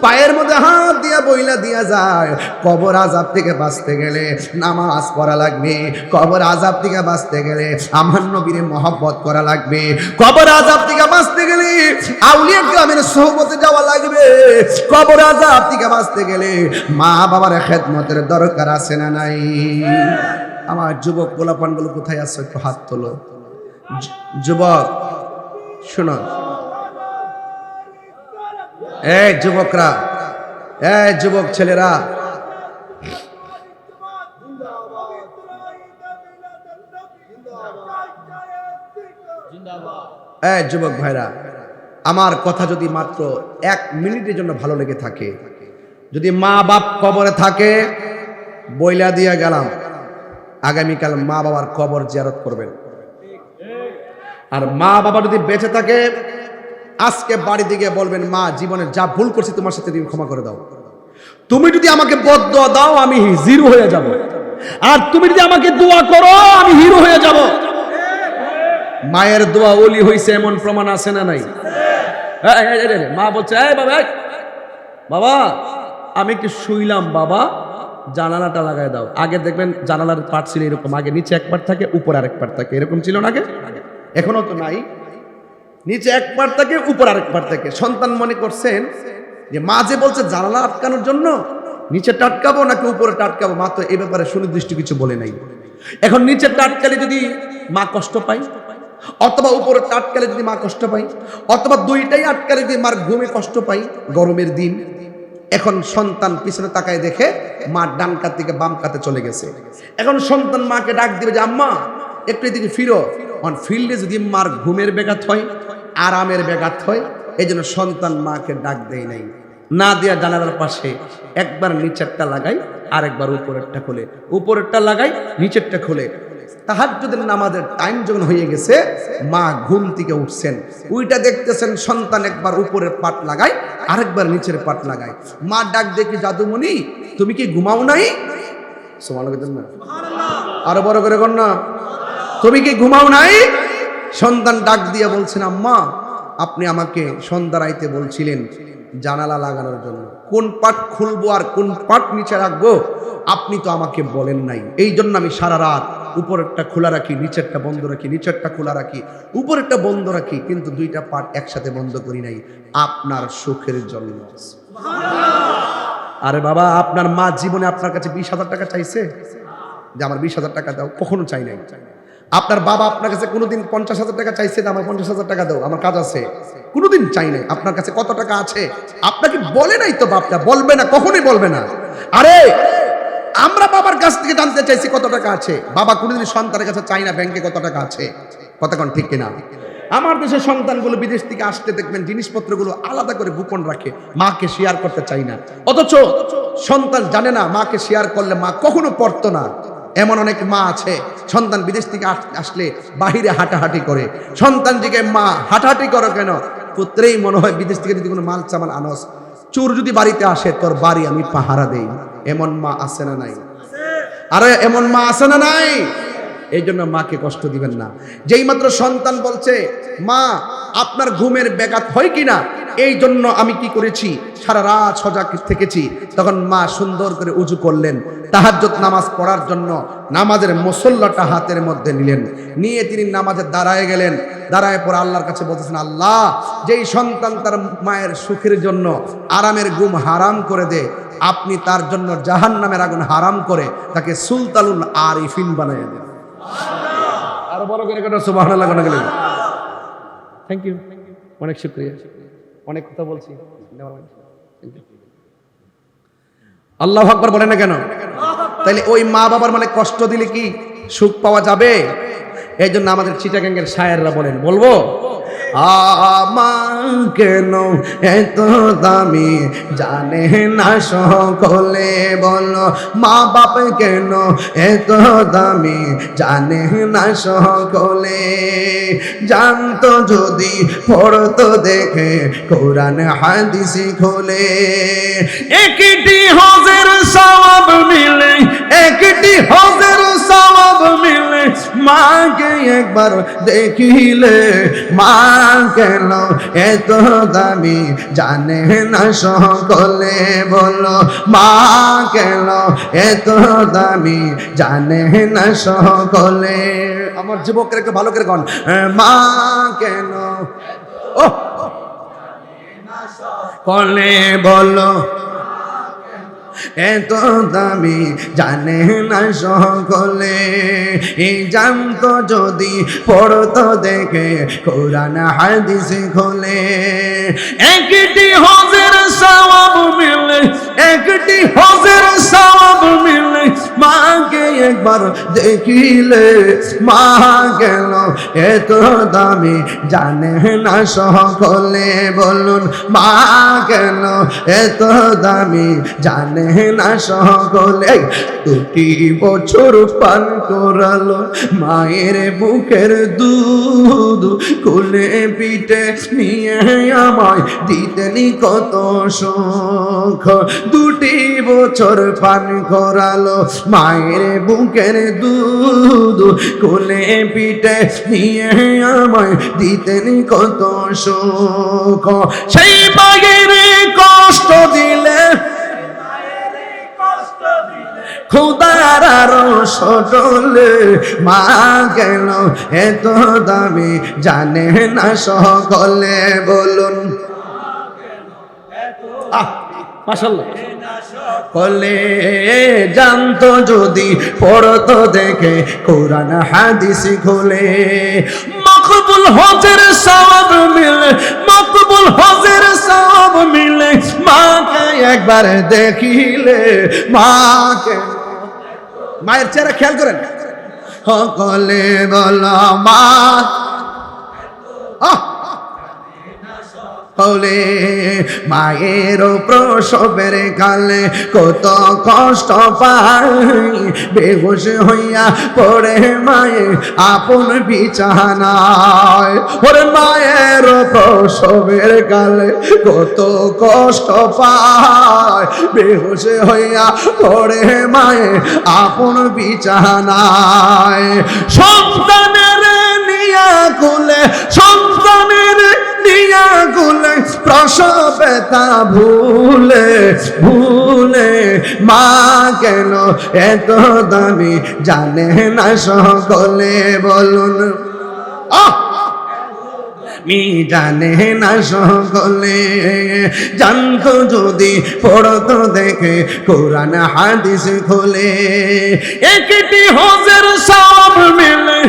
পায়ের মধ্যে হাত দিয়া বইলা দিয়া যায়। কবর আযাব থেকে বাঁচতে গেলে নামাজ পড়া লাগবে, কবর আযাব থেকে বাঁচতে গেলে আমার নবীর মহব্বত করা লাগবে, কবর আযাব থেকে বাঁচতে গেলে আউলিয়া কিরামের সোহবতে যাওয়া লাগবে, কবর আযাব থেকে বাঁচতে গেলে মা বাবার খেদমতের দরকার আছে না নাই? আমার যুবক পোলাপানগুলো কোথায় আছে একটু হাত তোলো। যুবক শোনো, এই যুবকরা, এই যুবক ছেলেরা, এই যুবক ভাইরা, আমার কথা যদি মাত্র 1 মিনিটের জন্য ভালো লেগে থাকে, যদি মা বাপ কবরে থাকে বইলা দিয়া গেলাম আগামীকাল মা বাবার কবর জিয়ারত করবেন। আর মা বাবা যদি বেঁচে থাকে আজকে বাড়ি দিকে বলবেন, মা জীবনে যা ভুল করছি তোমার সাথে তুমি ক্ষমা করে দাও। তুমি যদি আমাকে বদদোয়া দাও আমি জিরো হয়ে যাব, আর তুমি যদি আমাকে দোয়া করো আমি হিরো হয়ে যাব। মায়ের দোয়া ওলি হইছে এমন প্রমাণ আছে না নাই? মা বলছে, এই বাবা, বাবা আমি একটু শুইলাম, বাবা জানালাটা লাগাই দাও। আগে দেখবেন জানালার পাট ছিল এরকম, আগে নিচে এক পাট থাকে উপর আরেক পাট থাকে, এরকম ছিল না আগে? এখনো তো নাই, নিচে এক পাট থাকে উপর আরেক পাট থাকে। সন্তান মনে করছেন যে মা যে বলছে জানালা আটকানোর জন্য নিচে টাটকাবো নাকি উপরে টাটকাবো, মা তো এই ব্যাপারে সুনির্দিষ্ট কিছু বলে নাই। এখন নিচে টাটকালে যদি মা কষ্ট পায়, অথবা উপরে টাটকালে যদি মা কষ্ট পায়, অথবা দুইটাই আটকালে যদি মার ঘুমে কষ্ট পাই গরমের দিন। এখন সন্তান পিছনে তাকায় দেখে মা ডান কাত থেকে বাম কাতে চলে গেছে। এখন সন্তান মাকে ডাক দিবে যে আম্মা একটু এদিকে ফিরো। অন ফিল্ডে যদি মার ঘুমের ব্যাঘাত হয়, আরামের ব্যাঘাত হয়, এই জন্য সন্তান মাকে ডাক দেয় নাই, না দিয়া জানালার পাশে একবার নিচেরটা লাগাই আর একবার উপরেরটা খোলে, উপরেরটা লাগাই নিচেরটা খোলে। তাহাজ্জুদের নামাজের টাইম যখন হয়ে গেছে, মা ঘুম থেকে উঠছেন, ওইটা দেখতেছেন সন্তান একবার উপরের পাট লাগায় আরেকবার নিচের পাট লাগায়। মা ডাক দেখি, জাদুমণি তুমি কি ঘুমাও নাই? সুবহানাল্লাহ, আরো বড় করে কর না, তুমি কি ঘুমাও নাই? সন্তান ডাক দিয়ে বলছেন, আম্মা আপনি আমাকে সন্ধ্যা রাইতে বলছিলেন জানালা লাগানোর জন্য, কোন পাট খুলবো আর কোন পাট নিচে রাখবো আপনি তো আমাকে বলেন নাই, এই জন্য আমি সারা রাত উপরেরটা খোলা রাখি, নিচেরটা বন্ধ রাখি, নিচেরটা খোলা রাখি, উপরেরটা বন্ধ রাখি, কিন্তু দুইটা পাট একসাথে বন্ধ করি নাই, আপনার সুখের জন্য। আরে বাবা, আপনার মা জীবনে আপনার কাছে 20,000 টাকা চাইছে যে আমার 20,000 টাকা দাও? কখনো চাই নাই। আপনার বাবা আপনার কাছে কোনোদিন 50,000 টাকা চাইছে যে আমার 50,000 টাকা দাও, আমার কাজ আছে? কোনোদিন চাই নাই। আপনার কাছে কত টাকা আছে আপনাকে বলে নাই তো, বাপটা বলবে না, কখনোই বলবে না। আরে আমরা বাবার কাছ থেকে জানতে চাইছি কত টাকা আছে, বাবা কোনোদিন সন্তানের কাছে চাই না ব্যাংকে কত টাকা আছে। কতক্ষণ ঠিক কিনা? আমার দেশের সন্তানগুলো বিদেশ থেকে আসতে দেখবেন জিনিসপত্রগুলো আলাদা করে গোপন রাখে, মাকে শেয়ার করতে চাই না। অথচ সন্তান জানে না মাকে শেয়ার করলে মা কখনো পড়তো না। এমন অনেক মা আছে সন্তান বিদেশ থেকে আসলে বাহিরে হাঁটাহাঁটি করে, সন্তান জিজ্ঞে মা হাঁটাহাঁটি করো কেন? পুত্রেই মনে হয় বিদেশ থেকে যদি কোনো মাল চামাল আনস, চোর যদি বাড়িতে আসে তোর বাড়ি আমি পাহারা দেই। এমন মা আছে না নাই? আরে এমন মা আছে না নাই? এই জন্য মাকে কষ্ট দিবেন না। যেই মাত্র সন্তান বলছে মা আপনার ঘুমের ব্যাঘাত হয় কিনা, এই জন্য আমি কি করেছি, সারা রাত সজাগ থেকেছি, তখন মা সুন্দর করে উজু করলেন, তাহাজ্জুদ নামাজ পড়ার জন্য নামাজের মুসল্লাটা হাতের মধ্যে নিলেন, নিয়ে তিনি নামাজে দাঁড়ায় গেলেন। দাঁড়ায় পরে আল্লাহর কাছে বলতেছেন, আল্লাহ যেই সন্তান তার মায়ের সুখের জন্য আরামের ঘুম হারাম করে দেয়, আপনি তার জন্য জাহান্নামের আগুন হারাম করে তাকে সুলতানুল আরিফিন বানিয়ে দেন। আরো বড় করে কেন সুবহানাল্লাহ কেন গেলেন? থ্যাংক ইউ, অনেক শুকরিয়া, অনেক কথা বলছি। আল্লাহু আকবার বলেন না কেন? তাইলে ওই মা বাবার মানে কষ্ট দিলে কি সুখ পাওয়া যাবে? এই জন্য আমাদের চিটাগাঙ্গের শায়েররা বলেন, বলবো আমার কেন এত দামি জানে না সকলে, বলো মা বাপ কেন এত দামি জানে না সকলে, জানতো যদি পড়তো দেখে কোরআন হাদিস খোলে, একটি হজের সওয়াব মিলে, একটি হজের সওয়াব মিলে, মাকে একবার দেখিলে, মা কেন এত দামি জানে না সকলে, বলো মা কেন এত দামি জানে না সকলে। আমার যুবকরা একটু ভালো করে কন, মা কেন ও কলে, বলো এত দামি জানে না সকলে, এই জানতো যদি পড়তো দেখে কোরআন হাদিস খোলে, একটি হজের সওয়াব মিলে, একটি হজের সওয়াব মিলে, মাকে একবার দেখিলে, মা গেল এত দামি জানে না সকলে, বলুন মা কেন এত দামি জানে না সকলে। 2টি বছর পান করালো মায়ের বুকের দুধ, কোলে পিঠে নিয়ে আমায় দিতেনি কত সুখ, 2টি বছর পান করালো মায়ের বুকের দুধ, কোলে পিঠে নিয়ে আমায় দিতেনি কত সুখ, সেই মায়ের কষ্ট দিলে খোদার আরো সজলে, মা গেল এত দামি জানে না সকলে, বলুন মাশাআল্লাহ কলে, জানতো যদি পড়তো দেখে কোরআন হাদিস খোলে, মকবুল হজের সওয়াব মিলে, মকবুল হজের সওয়াব মিলে, মাকে একবার দেখিলে, মাকে মায়ের চেহারা খেয়াল করেন, সকলে বলো মা হলে, মায়ের প্রসবের কালে কত কষ্ট পাই, বেহুশ হইয়া পড়ে মায়ে আপন বিছানায়, ওরে মায়ের প্রসবের কালে কত কষ্ট পায়, বেহুশ হইয়া পড়ে মায়ে আপন বিছানায়, সন্তানের নিয়া কুলে, সন্তানের নিয়া কুলে, প্রসবে তা ভুলে ভুলে, মা কেন এত দামি জানে না সকলে, বলুন মি জানে না সকলে, জানতো যদি পড়তো দেখে কোরআন হাদিস খোলে, একটি হজের সওয়াব মিলে,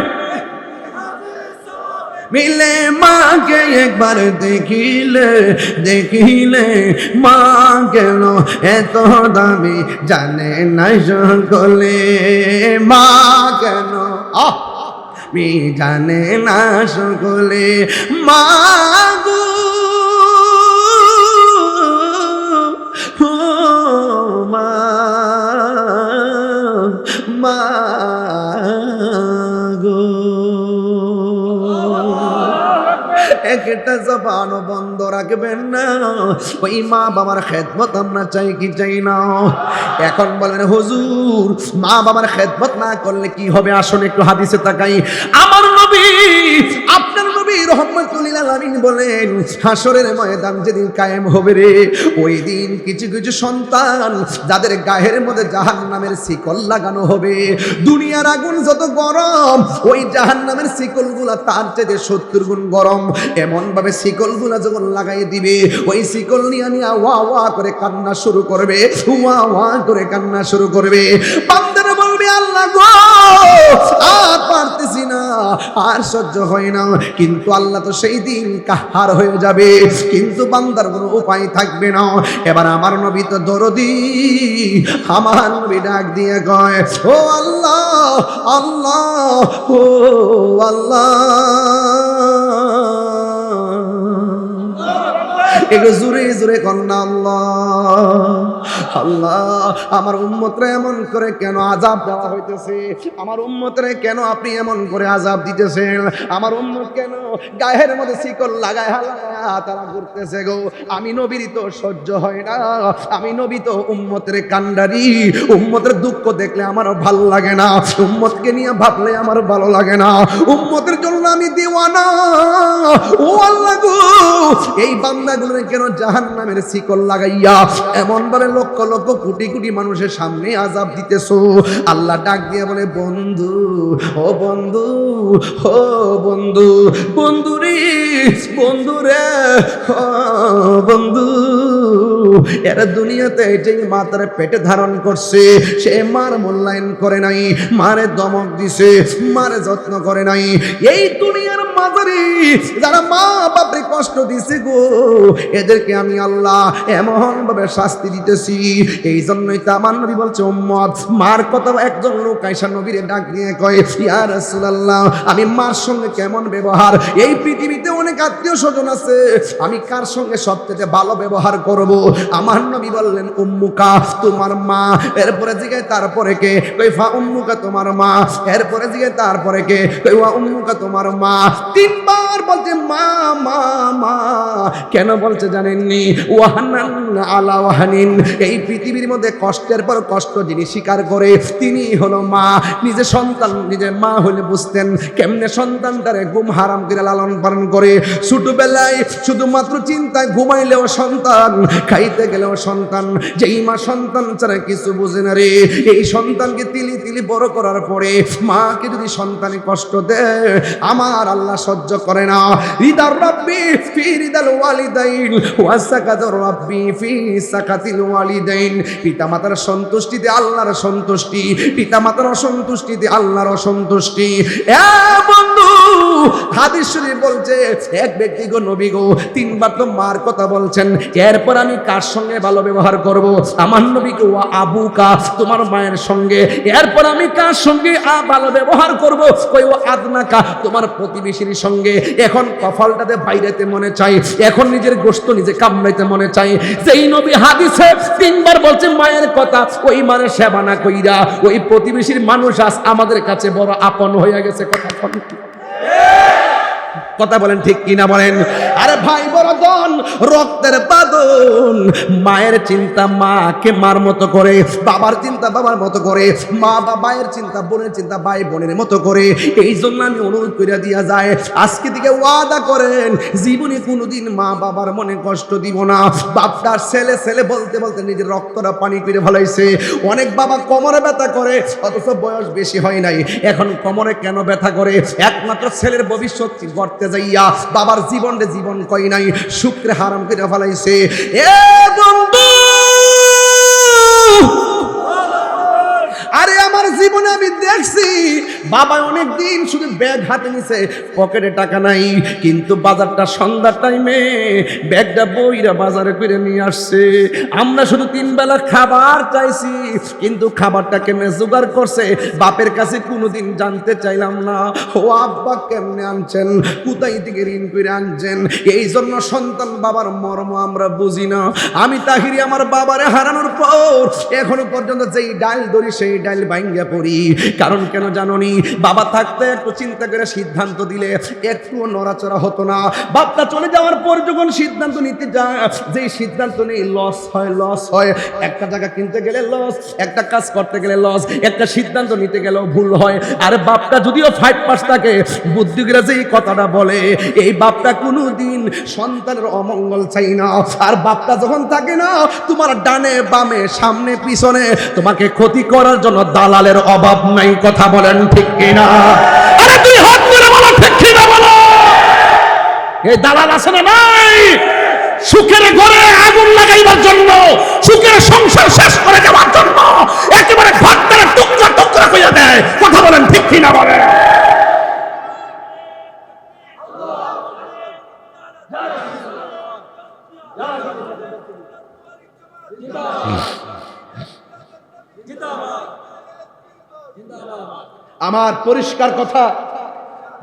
মিলে মাকে একবার দেখিলে, দেখিলে, মা কেন এত দামি জানে না সকলে, মা কেন মি জানে না সকলে, মা গো মা, মা গো, একটা জবানও বন্ধ রাখবেন না, ওই মা বাবার খেদমত আমরা চাই কি চাই না? এখন বলেন হুজুর মা বাবার খেদমত না করলে কি হবে? আসুন একটু হাদিসে তাকাই। আমার নবী, আপনার নবী রহমাতুল লিল আলামিন বলেন, হাসরের ময়দান যেদিন কায়েম হবে রে, ওই দিন কিছু কিছু সন্তান যাদের গায়ের মধ্যে জাহান্নামের শিকল লাগানো হবে। দুনিয়ার আগুন যত গরম, ওই জাহান্নামের শিকলগুলা তার চেয়ে 70 গুণ গরম। এমন ভাবে শিকলগুলা যখন লাগাই দিবে, ওই শিকল নিয়ে ওয়া ওয়া করে কান্না শুরু করবে, ওয়া ওয়া করে কান্না শুরু করবে। বান্দারা বলবে, আল্লাহ গো আর পারতেছি না, আর সহ্য হয় না। কিন্তু আল্লাহ তো সেই দিন কাহার হয়ে যাবে, কিন্তু বান্দার কোনো উপায় থাকবে না। এবার আমার নবী তো দরদি, আমার নবী ডাক দিয়ে কয়, ও আল্লাহ আল্লাহ ও আল্লাহ একটু জোরে জোরে কন্যা আল্লাহ আল্লাহ আমার উম্মতরে এমন করে কেন আযাব দেওয়া হইতেছে আমার উম্মতরে কেন আপনি এমন করে আযাব দিতেছেন আমার উম্মত কেন গায়ের মধ্যে শিকল লাগায় হালায়া তারা ঘুরতেছে গো আমি নবীর তো সহ্য হয় না আমি নবী তো উম্মতের কান্ডারি উম্মতের দুঃখ দেখলে আমার ভালো লাগে না উম্মতকে নিয়ে ভাবলে আমার ভালো লাগে না উম্মতের জন্য আমি দিওয়ানা ও আল্লাহ গো এই বান্দাগুলো কেন জাহান্নামের শিকল লাগাইয়া এমন ভাবে লক্ষ লক্ষ কোটি কোটি মানুষের সামনে আযাব দিতেছো আল্লাহ ডাক দিয়ে বলে বন্ধু ও বন্ধু ও বন্ধু বন্ধু রে বন্ধু রে ও বন্ধু এরা দুনিয়াতে যেই মাতার পেটে ধারণ করছে সে মার মূল্যায়ন করে নাই মারে দমক দিছে মারে যত্ন করে নাই এই দুনিয়ার মাঝারি যারা মা বাপরে কষ্ট দিছে গো এদেরকে আমি আল্লাহ এমন ভাবে শাস্তি দিতেছি এই জন্যই তো আমার নবী বলছে উম্মত মার কথা একজন লোক আয়েশা নবীরে ডাক দিয়ে কয় ইয়া রাসূলুল্লাহ আমি মার সঙ্গে কেমন ব্যবহার এই পৃথিবীতে অনেক আত্মীয় স্বজন আছে আমি কার সঙ্গে সবচেয়ে ভালো ব্যবহার করব আমার নবী বললেন উম্মুকা তোমার মা এরপরে জিগায় তারপরে কে কই ফা উম্মুকা তোমার মা এরপরে জিগায় তারপরে কে কই ওয়া উম্মুকা তোমার মা তিনবার বলতে মা মা মা কেন বলছে জানেননি ওয়াহানান আলা ওয়াহানিন এই পৃথিবীর মধ্যে কষ্টের পর কষ্ট যিনি স্বীকার করে তিনি হলো মা নিজে সন্তান নিজে মা হলে বুঝতেন কেমনে সন্তান তারে ঘুম হারাম করে লালন পালন করে ছোটবেলায় শুধুমাত্র চিন্তায় ঘুমাইলেও সন্তান খাইতে গেলেও সন্তান যেই মা সন্তান ছাড়া কিছু বুঝে না রে এই সন্তানকে তিলি তিলি বড় করার পরে মাকে যদি সন্তানে কষ্ট দেয় আমার আল্লাহ সহ্য করে না রিদার রাব্বি ফি রিদাল ওয়ালিদাইন ওয়া সাকাতুর রাব্বি ফি সাকাতিল ওয়ালিদাইন পিতামাতার সন্তুষ্টিতে আল্লাহর সন্তুষ্টি পিতামাতার অসন্তুষ্টিতে আল্লাহর অসন্তুষ্টি এ বন্ধু হাদিস শরীফ বলছে এক ব্যক্তি গো নবী গো তিনবার তো মার কথা বলছেন এরপর আমি কার সঙ্গে ভালো ব্যবহার করব আমার নবীকে ওয়া আবুকা তোমার মায়ের সঙ্গে এরপর আমি কার সঙ্গে ভালো ব্যবহার করব কই ও আদনাকা তোমার প্রতিবেশীর সঙ্গে এখন কফলটাতে বাইরেতে মনে চাই এখন নিজের গোশত নিজে কামড়াইতে মনে চাই যেই নবী হাদিসে তিনবার বলছে মায়ের কথা ওই মানে সেবা না কইরা ওই প্রতিবেশীর মানুষ আজ আমাদের কাছে বড় আপন হয়ে গেছে কথা বলেন ঠিক কিনা বলেন আরে ভাই বড়জন রক্তের বাঁধন মায়ের চিন্তা মাকে মার মতো করে বাবার চিন্তা বাবার মতো করে মা বাবার চিন্তা বোনের চিন্তা ভাই বোনের মতো করে এই জন্য আমি অনুরোধ করে দিয়া যায় আজকে থেকে ওয়াদা করেন জীবনে কোনোদিন মা বাবার মনে কষ্ট দিব না বাপটার ছেলে ছেলে বলতে বলতে নিজের রক্তটা পানি করে ফেলাইছে অনেক বাবা কোমরে ব্যথা করে অথচ বয়স বেশি হয় নাই এখন কোমরে কেন ব্যথা করে একমাত্র ছেলের ভবিষ্যৎ গড়তে যাইয়া বাবার জীবনে জীবন কই নাই শুক্রে হারাম করে ফেলাইছে এ বন্ধু আরে আমার জীবনে আমি দেখছি বাবা অনেক দিন শুধু ব্যাগ হাতে নিছে পকেটে টাকা নাই কিন্তু বাজারটা সন্ধ্যার টাইমে ব্যাগটা বইরা বাজারে করে নিয়ে আসছে আমরা শুধু তিন বেলা খাবার চাইছি কিন্তু খাবারটা কেমনে জোগাড় করছে বাপের কাছে কোনোদিন জানতে চাইলাম না ও আব্বা কেমনে আনছেন কোথায় থেকে ঋণ করে আনছেন এই জন্য সন্তান বাবার মর্ম আমরা বুঝি না আমি তাহিরি আমার বাবারে হারানোর পর এখনো পর্যন্ত যেই ডাল ধরি সেই ডাল ভাঙ্গা পড়ি কারণ কেন জানোনি বাবা থাকতে একটু চিন্তা করে সিদ্ধান্ত দিলে একটুও নড়াচড়া হতো না বাপটা চলে যাওয়ার পর যখন সিদ্ধান্ত নিতে যায় যেই সিদ্ধান্ত নেই লস হয় একটা জায়গা কিনতে গেলে লস একটা কাজ করতে গেলে লস একটা সিদ্ধান্ত নিতে গেলেও ভুল হয় আর বাপটা যদিও 5 থাকে বুদ্ধিরা যেই কথাটা বলে এই বাপটা কোনোদিন সন্তানের অমঙ্গল চাই না আর বাপটা যখন থাকে না তোমার ডানে বামে সামনে পিছনে তোমাকে ক্ষতি করার জন্য দালালের অভাব নাই কথা বলেন ঠিক কিনা আরে তুই হাত মেরে বলো ঠিক কিনা বলো এই দালাল আছে না নাই সুখের ঘরে আগুন লাগাইবার জন্য সুখের সংসার শেষ করে যাওয়ার জন্য একেবারে ভাতটারে টুকরা টুকরা কইয়া দেয় কথা বলেন ঠিক কিনা বলে জিন্দাবাদ জিন্দাবাদ আমার পরিষ্কার কথা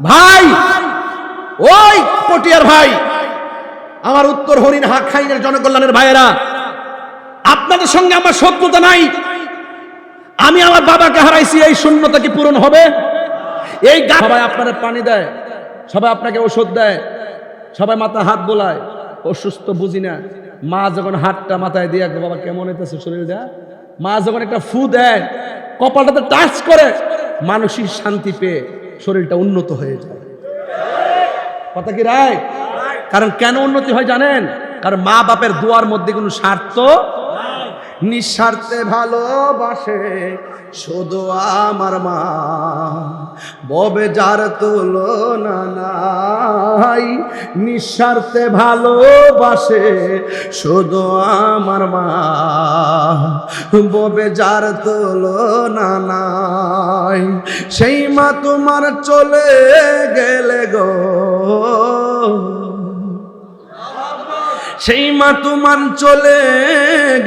ভাই, ওই পটিয়ার ভাই, আমার উত্তর হরিণহাট খাইনের জনকল্যাণের ভাইয়েরা, আপনাদের সঙ্গে আমার শত্রুতা নাই। আমি আমার বাবাকে হারাইছি, এই শূন্যতা কি পূরণ হবে? এই সবাই আপনার পানি দেয়, সবাই আপনাকে ওষুধ দেয়, সবাই মাথা হাত বোলায়, অসুস্থ বুঝি না। মা যখন হাতটা মাথায় দিয়ে বাবা কেমন হইতেছে শরীরটা, মা যখন একটা ফু দেয়, কপালটাতে টাচ করে, মানসিক শান্তি পেয়ে শরীরটা উন্নত হয়ে যায়। কথা কি রায়? কারণ কেন উন্নতি হয় জানেন? কারণ মা বাপের দোয়ার মধ্যে কোনো স্বার্থ, নিঃস্বার্থে ভালোবাসে শুধু আমার মা, ববে যার তুলনা নাই। নিঃস্বার্থে ভালোবাসে শুধু আমার মা, ববে যার তুলনা নাই। সেই মা তোমার চলে গেলে গো, সেই মা তোমার চলে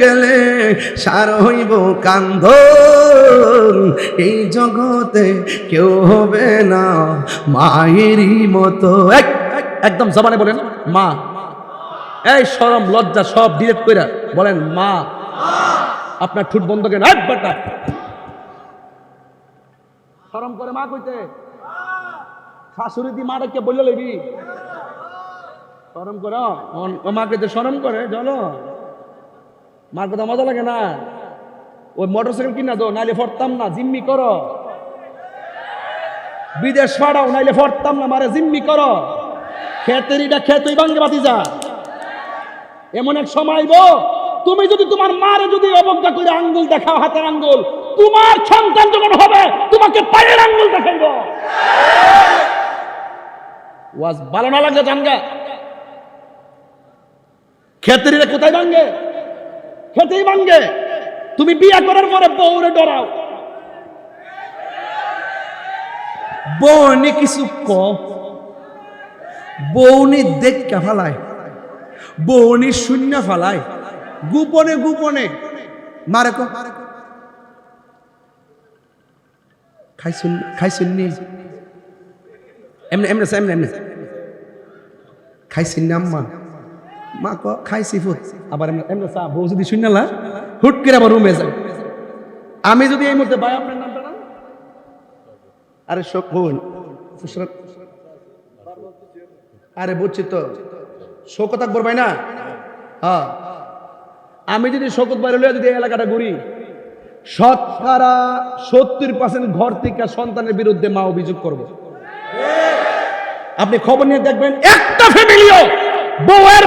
গেলে সার হইব কান্ধ, এই জগতে কেউ হবে না মায়েরই মতো। একদম জবানে বলেন মা, এই শরম লজ্জা সব ডিলেট কইরা বলেন মা। আপনার ঠুট বন্ধ কেন? শরম করে মা কইতে, শাশুড়ি দি মাটাকে বললে লইবি শরম করো, মাকে তো শরম করে চলো। মার কথা মজা লাগে না? ওই মোটরসাইকেল কিনা দো, নাইলে ফরতাম না, জিম্মি করো। বিদেশ পাঠাও, নাইলে ফরতাম না, মারে জিম্মি করো। খেতেরিটা খেতই ভাঙ্গে বাতি যা। এমন এক সময় গো, তুমি যদি তোমার মারে যদি অবজ্ঞা করে আঙ্গুল দেখাও, হাতের আঙ্গুল, তোমার সন্তান যখন হবে তোমাকে পায়ের আঙ্গুল দেখাইব। ওয়াজ ভালো না লাগলে জানগা। খেতেরিরা কোথায় ভাঙ্গে? খেতেই ভাঙ্গে। তুমি বিয়ে করার পরে বউরে ডরাও, বউনি কিছু ক, বউনি দেখা ফালায়, বউনি শূন্য ফালায়, গোপনে গোপনে মারে কো খাইছুন খাইছুন নি এমনি এমনি এমনি এমনি খাইছিন না আম্মা, মা ক খাইছি ফুট, আবার এমনি এমনি চা। বউ যদি শূন্য না হুট করে আবার রুমে যায়। আমি যদি এই মুহূর্তে ভাই আপনার নামটা না, আরে শোন, আরে বুঝছি তো, শোকত আকবর ভাই না? হ্যাঁ, আমি যদি শোকত ভাই হলে যদি এই এলাকাটা ঘুরি, 70% ঘর থেকে সন্তানের বিরুদ্ধে মা অভিযোগ করবে। আপনি খবর নিয়ে দেখবেন, একটা ফ্যামিলিও বউয়ের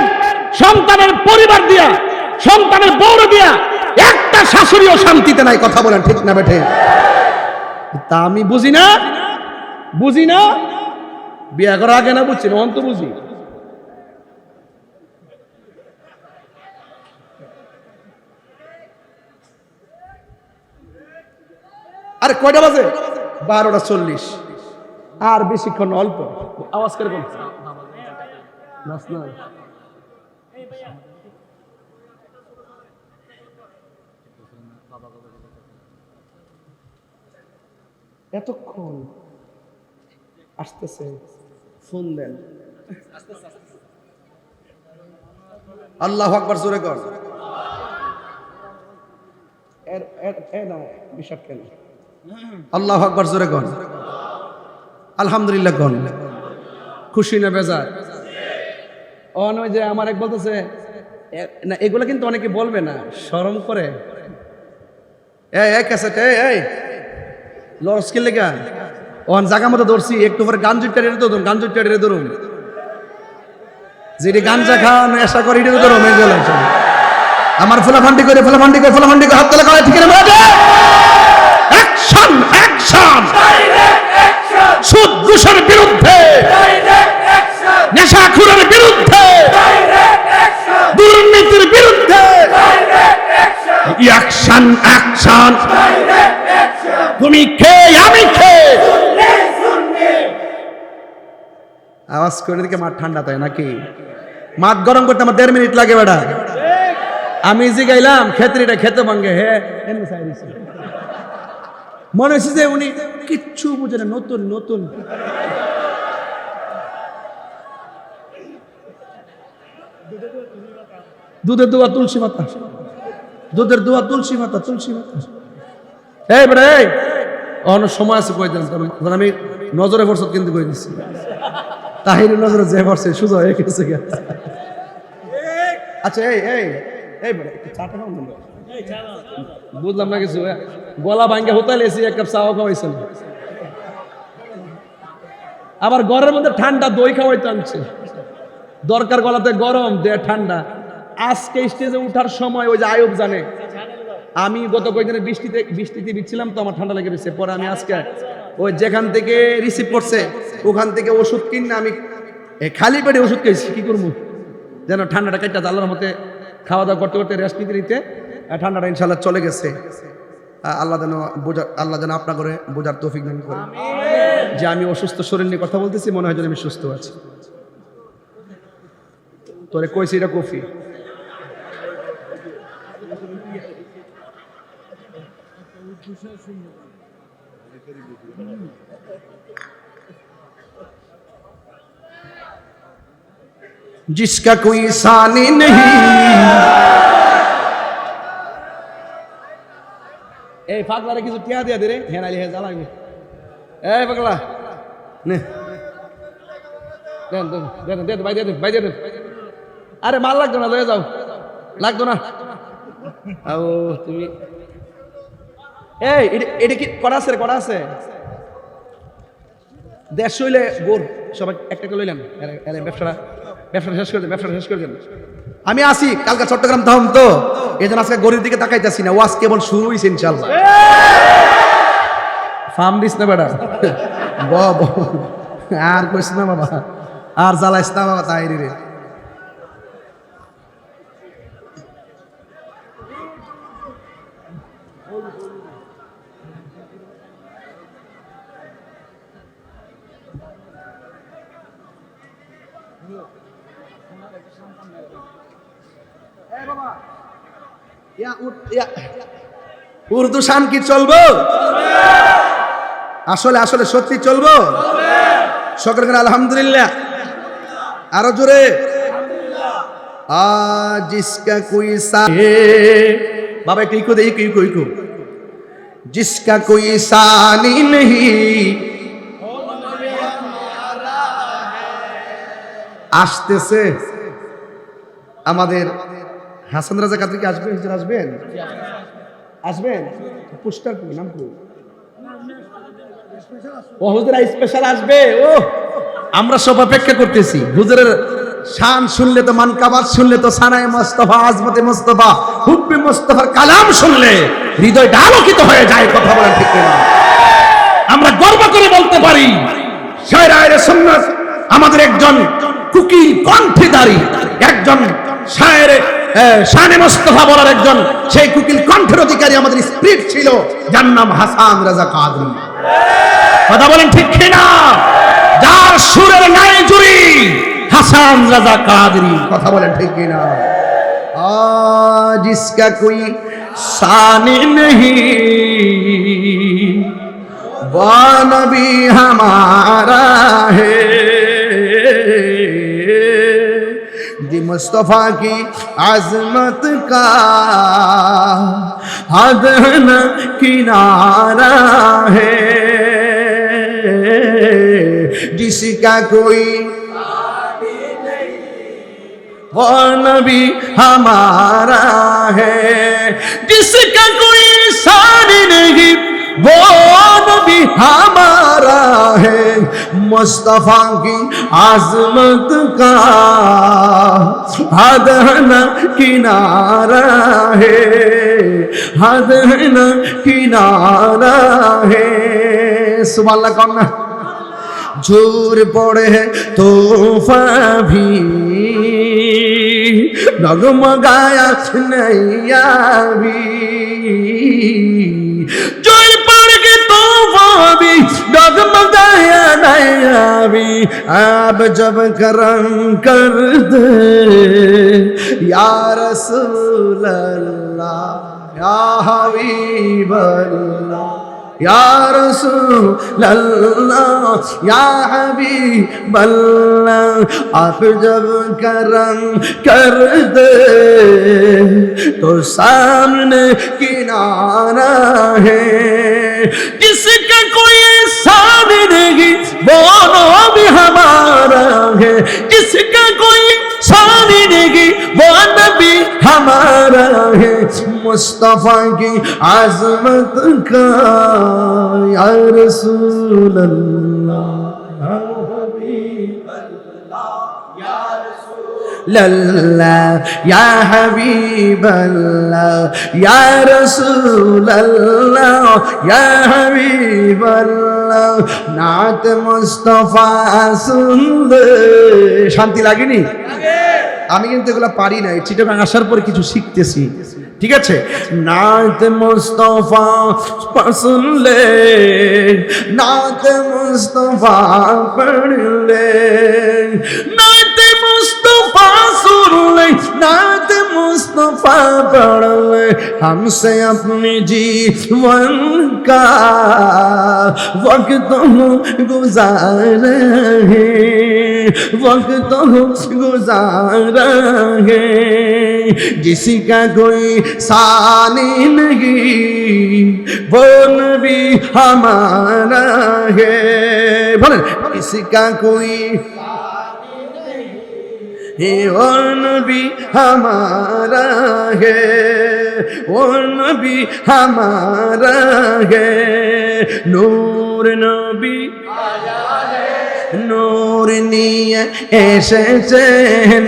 সন্তানের পরিবার দিয়া, সন্তানের বউর দিয়া একটা শাশুড়িও শান্তিতে নাই। কথা বলেন ঠিক না বেঠে? তা আমি বুঝি না, বুঝি না, বিয়ে করার আগে না বুঝছি না, অন্ত বুঝি। আরে কয়টা বাজে? 12:40। আর বেশিক্ষণ অল্প আওয়াজ করে বল এতক্ষণ আসতেছে, ফোন দেন। আল্লাহু আকবার জোরে কর। বিষয় কেন? আল্লাহু আকবার জোরে কর। আলহামদুলিল্লাহ কন। খুশি না বেজার? ওই যে আমার এক বলতেছে না, এগুলো কিন্তু অনেকে বলবে না, শরম করে। এই লস কে লেগা ওন জায়গা মতো ধরছি, একটু পরে গাঞ্জুরটা রেড়ে ধরুন, গাঞ্জুরটা রেড়ে ধরুন, যেটি গাঞ্জা খাওয়া নেশা করে এটা ধরুন। আমার ফোলাফান্ডি করে হাত তালা করে, ঠিক না? অ্যাকশন অ্যাকশন, সুদ ঘুষের বিরুদ্ধে, নেশাখোরের বিরুদ্ধে, দুর্নীতির বিরুদ্ধে অ্যাকশন অ্যাকশন। তুমি কে আমি কে? আওয়াজ করে দিকে মাঠ ঠান্ডা তাই নাকি? মাঠ গরম করতে আমার 1.5 মিনিট লাগে বেটা। আমি যে গাইলাম খেতরিটা খেতে ভাঙ্গে, হে মনে হচ্ছে যে উনি কিচ্ছু বুঝে না, নতুন নতুন। দুধের দোয়া তুলসী পাতা, দুধের দোয়া তুলসী পাতা, তুলসী পাতা। এই বেটা এই অনেক সময় আছে কই দেন, আমি নজরে পড়ছত কিন্তু কই দিচ্ছি, তাহিরের নজরে যে পড়ছে সুযোগ হয়ে গেছে। আচ্ছা এই এই এই বেটা একটু চাটা খাও না। বুঝলাম না কিছু, গলা ভাঙ্গে হোতাল এসি এক কাপ চাও খাওয়াইছেন, আবার ঘরের মধ্যে ঠান্ডা দই খাওয়াইতে আনছে। দরকার গলাতে গরম, দেয় ঠান্ডা। আজকে স্টেজে উঠার সময় ওই যে আয়ুব জানে, আমি গত কয়েকদিনে বৃষ্টিতে বিচ্ছিলাম তো আমার ঠান্ডা লেগে গেছে। পরে আমি আজকে ওই যেখান থেকে রিসিভ করছে ওখান থেকে ওষুধ কিনে আমি খালি পেটে ওষুধ খেয়েছি। কি করবো যেন ঠান্ডাটা কেটে আল্লাহর মতে খাওয়া দাওয়া করতে করতে রেস্ট নিতে নিতে ঠান্ডাটা ইনশাল্লাহ চলে গেছে। আল্লাহ যেন আপনা করে বোঝার তৌফিক দান করে যে আমি অসুস্থ শরীর নিয়ে কথা বলতেছি, মনে হয় যেন আমি সুস্থ আছি। তোরে কইছি এটা কফি। जिसका कोई सानी नहीं। এই পাগলারে কিছু টিয়া দিয়া দে রে, হেনালি হে জ্বালাবি। এই পাগলা নে দেন দেন দেন ভাই দেন ভাই দেন। আরে মাল লাগতো না, লয়ে যাও, লাগতো না। ও তুমি এই এটা কি করা আছে? করা আছে 150 হইলে গোর সবাই একটা করে লইলেন। ব্যবসাটা শেষ করে দেন, ব্যবসাটা শেষ করে দেন। আমি আসি কালকে চট্টগ্রাম থাম তো, এই জন্য আজকে গরির দিকে তাকাইতেছি না। ওয়াজ কেবল শুরু হয়েছে ইনশাল্লাহ। ফার্ম দিস না বেটা, আর কইস না বাবা, আর জ্বালাইস না বাবা তাইরি রে। উর্দু শান কি চলবো? আসলে আসলে সত্যি চলবো? সকলে আলহামদুলিল্লাহ, আরো জোরে। जिसका कोई बाबा एक इको दे, इको जिसका कोई सानी नहीं আসতেছে আমাদের হাসান রাজা কাদের কি আসবেন? আসবেন আসবেন পুস্টার কি নাম কি? ও হুজুর স্পেশাল আসবে। ও আমরা সব অপেক্ষা করতেছি। হুজুরের শান শুনলে তো, মানকাবাত শুনলে তো, সানায়ে মুস্তাফা, আজমতে মুস্তাফা, হুব্বে মুস্তাফার কালাম শুনলে হৃদয়টা আলোকিত হয়ে যায়। কথা বলেন ঠিক না? আমরা গর্ব করে বলতে পারি শায়রে সুন্নাত আমাদের একজন কুকিল কণ্ঠেদারি, একজন শায়রে শানে মুস্তাফা বলার একজন সেই কুকিল কণ্ঠের অধিকারী আমাদের স্পিরিট ছিল, যার নাম হাসান রাজা কাদরী। কথা বলেন ঠিক কিনা? যার সুরের নাই জুড়ি হাসান রাজা কাদরী। কথা বলেন ঠিক কিনা? जिसका कोई सानी नहीं वो नबी हमारा है, जी मुस्तफा की अजमत का हद न किनारा है, जिसका कोई वो नबी हमारा है, जिसका कोई सानी नहीं वो नबी हमारा है, मुस्तफा की आजमत का हद न किनारा है, हद न किनारा है। सुभान अल्लाह कौन ना? झूर पड़े तूफा भी डगमगाया नैया भी, झूर पड़ के तूफा भी डगमगाया नैया भी, अब जब करम कर दे या रसूल अल्लाह या हबीब अल्लाह या रसूल अल्लाह या हबीब अल्लाह आप जब करम कर दे तो सामने किनारा है किसका कोई सामने नहीं वो भी हमारा है किसका कोई सामने नहीं वो नबी हमारा है मुस्तफा की आजमत का या रसूल अल्लाह या हबीब अल्लाह या हबीब अल्लाह या रसूल अल्लाह या हबीब अल्लाह नात मुस्तफा सुंदर শান্তি লাগেনি আমি কিন্তু এগুলো পারি না চিটাগাং আসার পরে কিছু শিখতেছি ঠিক আছে নাত মুস্তফা শুনলে নাত মুস্তফা পড়লে নাত মুস্তফা सुनले नात मुस्तफा पढ़ले हमसे अपने जीवन का वक्त गुजारा है वक्त गुजारा है किसी का कोई सानी नहीं वो नबी हमारा है बोले किसी का कोई वो नबी हमारा है वो नबी हमारा है नूर नबी নূর নিয়ে এসেছে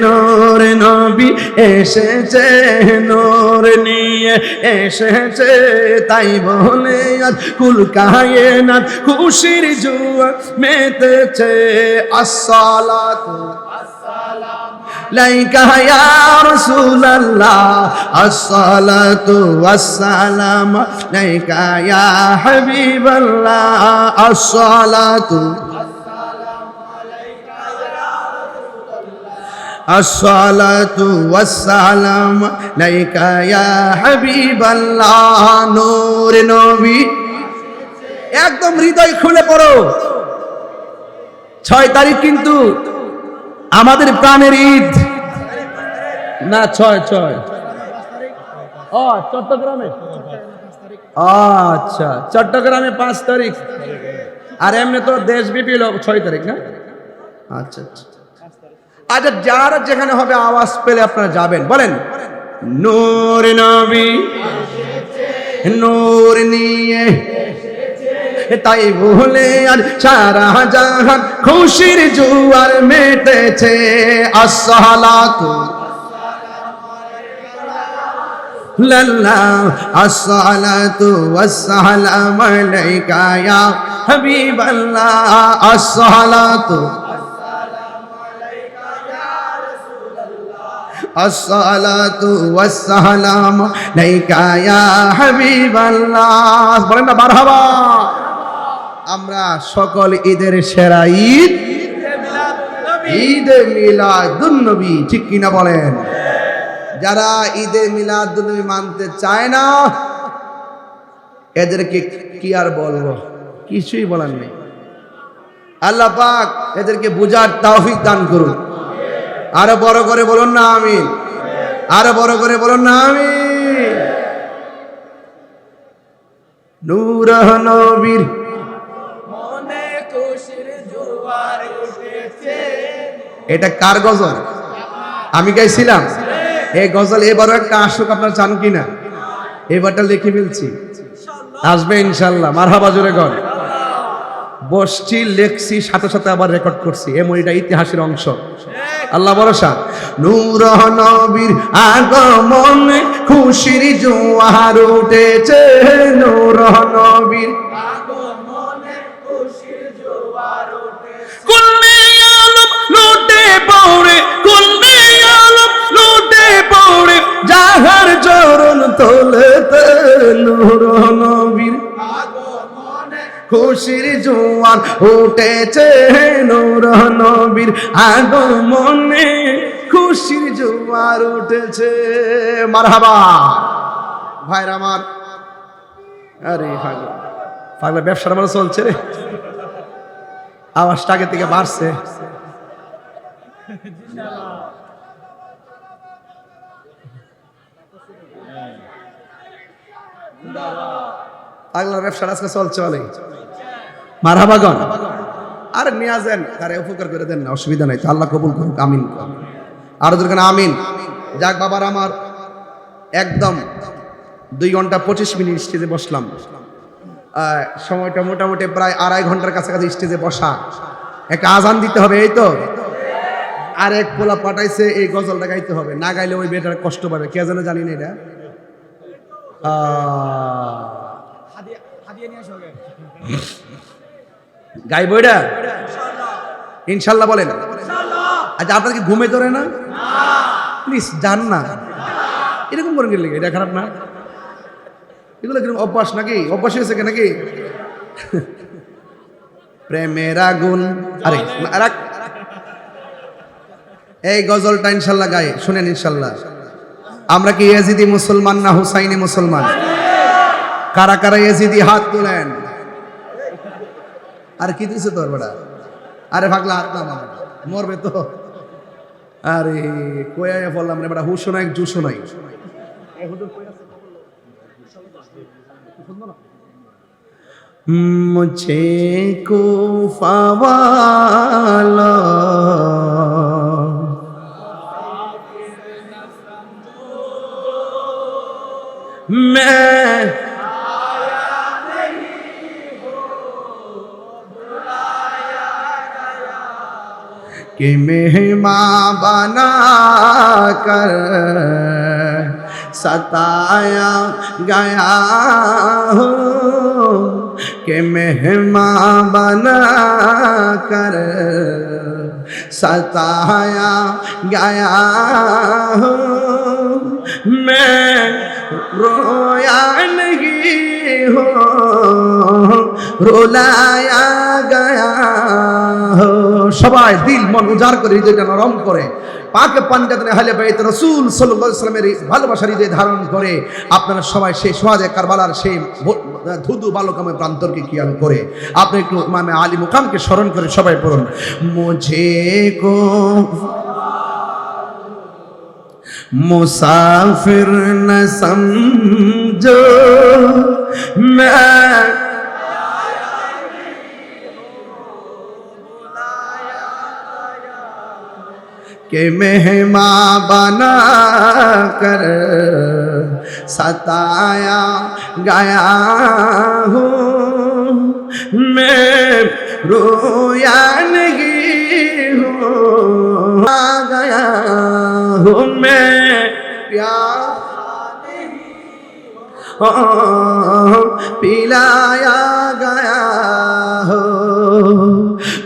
নূর নবী এসেছে নূর নিয়ে এসেছে তাই বলে আজ কুল কায়নাত খুশির জোয়ার মেতেছে আসসালাতু লাইকা ইয়া রাসূলুল্লাহ আসসালাতু ওয়াসসালাম লাইকা ইয়া হাবিবাল্লাহ আসসালাতু আসসালাতু ওয়াসসালাম লাইকা ইয়া হাবিবাল্লাহ নূর নবী একদম হৃদয় খুলে পড়ো 6 তারিখ কিন্তু আমাদের প্রাণের ঈদ না 6 ও চট্টগ্রামে আচ্ছা চট্টগ্রামে 5 তারিখ আর এমনি তো দেশব্যাপী 6 তারিখ না আচ্ছা আচ্ছা যারা যেখানে হবে আওয়াজ পেলে আপনারা যাবেন বলেন নূর নবী নূর নিয়ে তাই বলে আর সারা জাহান খুশির জোয়ার মেতেছে আসসালাতু লাল্লাহ আসসালাতু ওয়াসসালামু আলাইকা ইয়া হাবিবাল্লাহ আসসালাতু আসসালাতু ওয়াসসালামু আলাইকা ইয়া হাবিবাল্লাহ বলেন না মারহাবা আমরা সকল ঈদের সেরা ঈদ ঈদে মিলাদুন নবী ঠিক কিনা বলেন যারা ঈদে মিলাদুন নবী মানতে চায় না এদেরকে কি আর বলবো কিছুই বলার নেই আল্লাহ পাক এদেরকে বুঝার তৌফিক দান করুন আরো বড় করে বলুন না আমিন আরো বড় করে বলুন না আমিন নূর নবীর মনে খুশির জোয়ার উঠেছে এটা কার গজল আমি গাইছিলাম এই গজল এবারও একটা আসুক আপনারা চান কিনা এবারটা লিখে ফেলছি আসবে ইনশাআল্লাহ মারহাবা জোরে গণ বসছি লেখছি সাথে সাথে আবার রেকর্ড করছি এমন এটা ইতিহাসের অংশ আল্লাহ ভরসা নূর নবীর আগমনে খুশির জোয়ার উঠেছে নূর নবীর আগমনে খুশির জোয়ার উঠেছে কুল্লে আলম লুটে পড়ে কুল্লে আলম লুটে পড়ে জাহার চরণ তোলেতে নূর নবীর খুশির জোয়ার উঠেছে নূর নবীর আগমনে খুশির জোয়ার উঠেছে মারহাবা ভাইরা আমার আরে ভাগো পাগলা ব্যবসাটা আমার চলছে রে, আওয়াজটা আগে থেকে বাড়ছে। পাগলার ব্যবসাটা আজকে চলছে বলে মারহাবাগন। আর নিয়ে যান, তারে উপকার করে দেন না, অসুবিধা নাই তো, আল্লাহ কবুল করুক, আমিন। আরো দরকার আমিন। যাক বাবার আমার, একদম 2 ঘন্টা 25 মিনিট স্টেজে বসলাম। সময়টা মোটামুটি প্রায় 2.5 ঘন্টার কাছাকাছি স্টেজে বসা। একটা আজান দিতে হবে, এই তো। আর এক পোলা পাঠাইছে এই গজলটা গাইতে হবে, না গাইলে ওই বেটার কষ্ট পাবে, কে যেন জানি না এটা। গাইব এটা ইনশাল্লাহ বলেন। আচ্ছা আপনার কি ঘুমে ধরে না? প্লিজ যান না, এরকম করেন গেলে এটা খারাপ না। এগুলো কিরকম অভ্যাস নাকি? অভ্যাস হয়েছে কে নাকি? প্রেমের আগুন। আরে রাখ, এই গজলটা ইনশাল্লাহ গায়ে শুনেন ইনশাল্লাহ। আমরা কি ইয়াজিদি মুসলমান না হুসাইনি মুসলমান? কারা কারা ইয়াজিদি হাত তুলেন। আর কি দিছে তোর বেটা? আরে ভাগলা হাত না মরবে তো। আরে কয়া বললাম রে বেটা, হুশো নাই জুসো নাই। মুঝে কুফা वाला मैं कि मेहमां बना कर सताया गया हो, कि मेहमां बना कर सताया गया हो। मैं रोया नहीं हो, রোলায়া গায়া। সবাই দিল মন উজাড় করে, হৃদয়টা নরম করে, পাকে পাঞ্জাতনে আহলে বাইত রাসূল সাল্লাল্লাহু আলাইহি ওয়াসাল্লামের ভালোবাসার হৃদয় ধারণ করে আপনারা সবাই সেই সোহাদে কারবালার সেই ধুধু বালুকামে প্রান্তরকে খেয়াল করে আপনি একটু ইমামে আলী মুকামকে স্মরণ করে সবাই পড়ুন। মুঝে কো মুসাফির না সমঝো, मैं के मेहमां बना कर सताया गया हूँ। मैं रोया नहीं हूँ, आ गया हूँ। मैं प्यार पिलाया गया हो,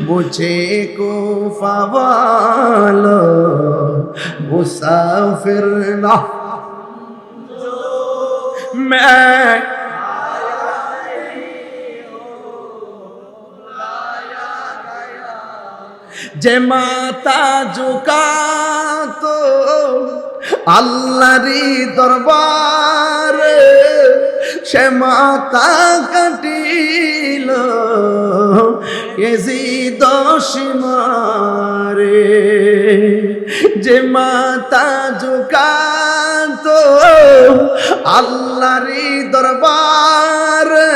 मुझे कुफा वालो मुसाफिर ना मैं যে মাতা ঝুঁকা তো আল্লাহরি দরবারে, সে মাতা কাটিল ইয়াজিদ সীমারে। যে মাতা ঝুঁকাত আল্লাহরি দরবারে,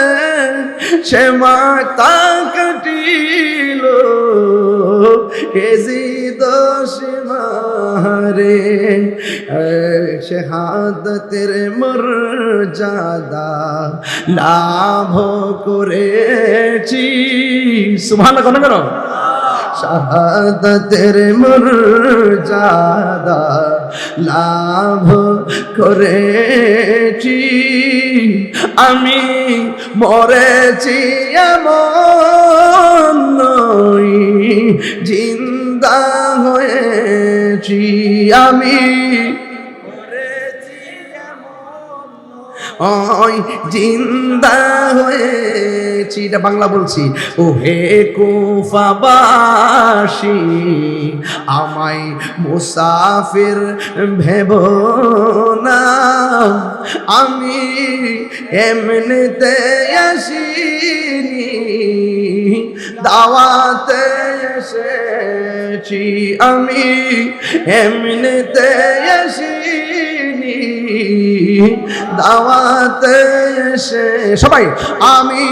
সে মাতা কাটিল ইয়াজিদ সীমারে। শাহাদাতের মর্যাদা লাভ করেছি। সুবহানাল্লাহ কোন করো। শাহাদাতের মর্যাদা লাভ করেছি, আমি মরেছি এমন নই, জিন্দা হয়েছি। আমি ওই জিন্দা হয়েছি, এটা বাংলা বলছি। ও হে কুফাবাসী আমায় মুসাফির ভেব না, আমি এমনিতে আসিনি, দাওয়াতে এসেছি, আমি এমনিতে আসিনি, দাওয়াতে এসে সবাই আমি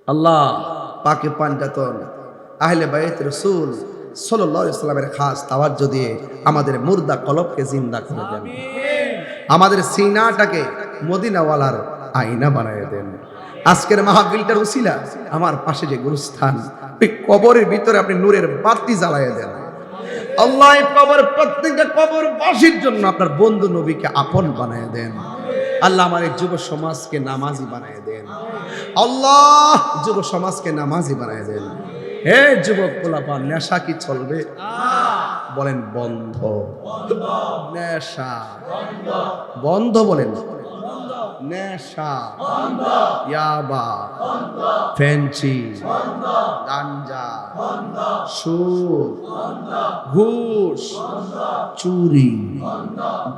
আল্লাহ পাকে পাঞ্জাতন আহলে বাইত রাসূল সাল্লাল্লাহু আলাইহি সাল্লামের খাস তাওয়াজ্জু দিয়ে আমাদের মুর্দা কলবকে জিন্দা করে দেন, আমাদের সিনাটাকে মদিনাওয়ালার আয়না বানায় দেন। আজকের মাহফিলটার উসিলা আমার পাশে যে গুরুস্থান, ওই কবরের ভিতরে আপনি নূরের বাতি জ্বালায় দেন। আল্লাহ এই কবর, প্রত্যেকটা কবরবাসীর জন্য আপনার বন্ধু নবীকে আপন বানায় দেন। আল্লাহ আমার এই যুব সমাজকে নামাজি বানায় দেন। আল্লাহ যুব সমাজকে নামাজি বানায় দেন। হে যুবক পোলাপান, নেশা কি চলবে? বলেন বন্ধ। নেশা বন্ধ, বলেন নেশা, ইয়াবা, ফেন্সি, গাঞ্জা, সুদ, ঘুষ, চুরি,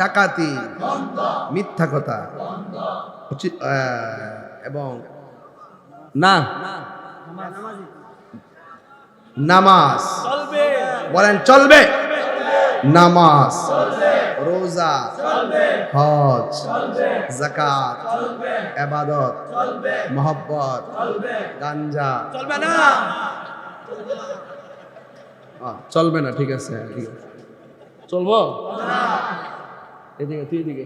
ডাকাতি, মিথ্যা কথা এবং না নামাজ, বলেন চলবে, নামাজ, রোজা, হজ, যাকাত, ইবাদত, মোহব্বত, গাঞ্জা চলবে না, চলবে না। ঠিক আছে, ঠিক আছে, চলবো। এদিকে তুই এদিকে,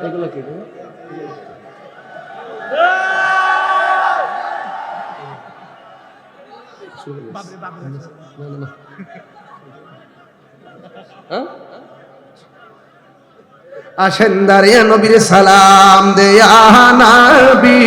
এগুলো কি আসেন দাঁড়িয়ে নবীর সালাম দেয়া নবী।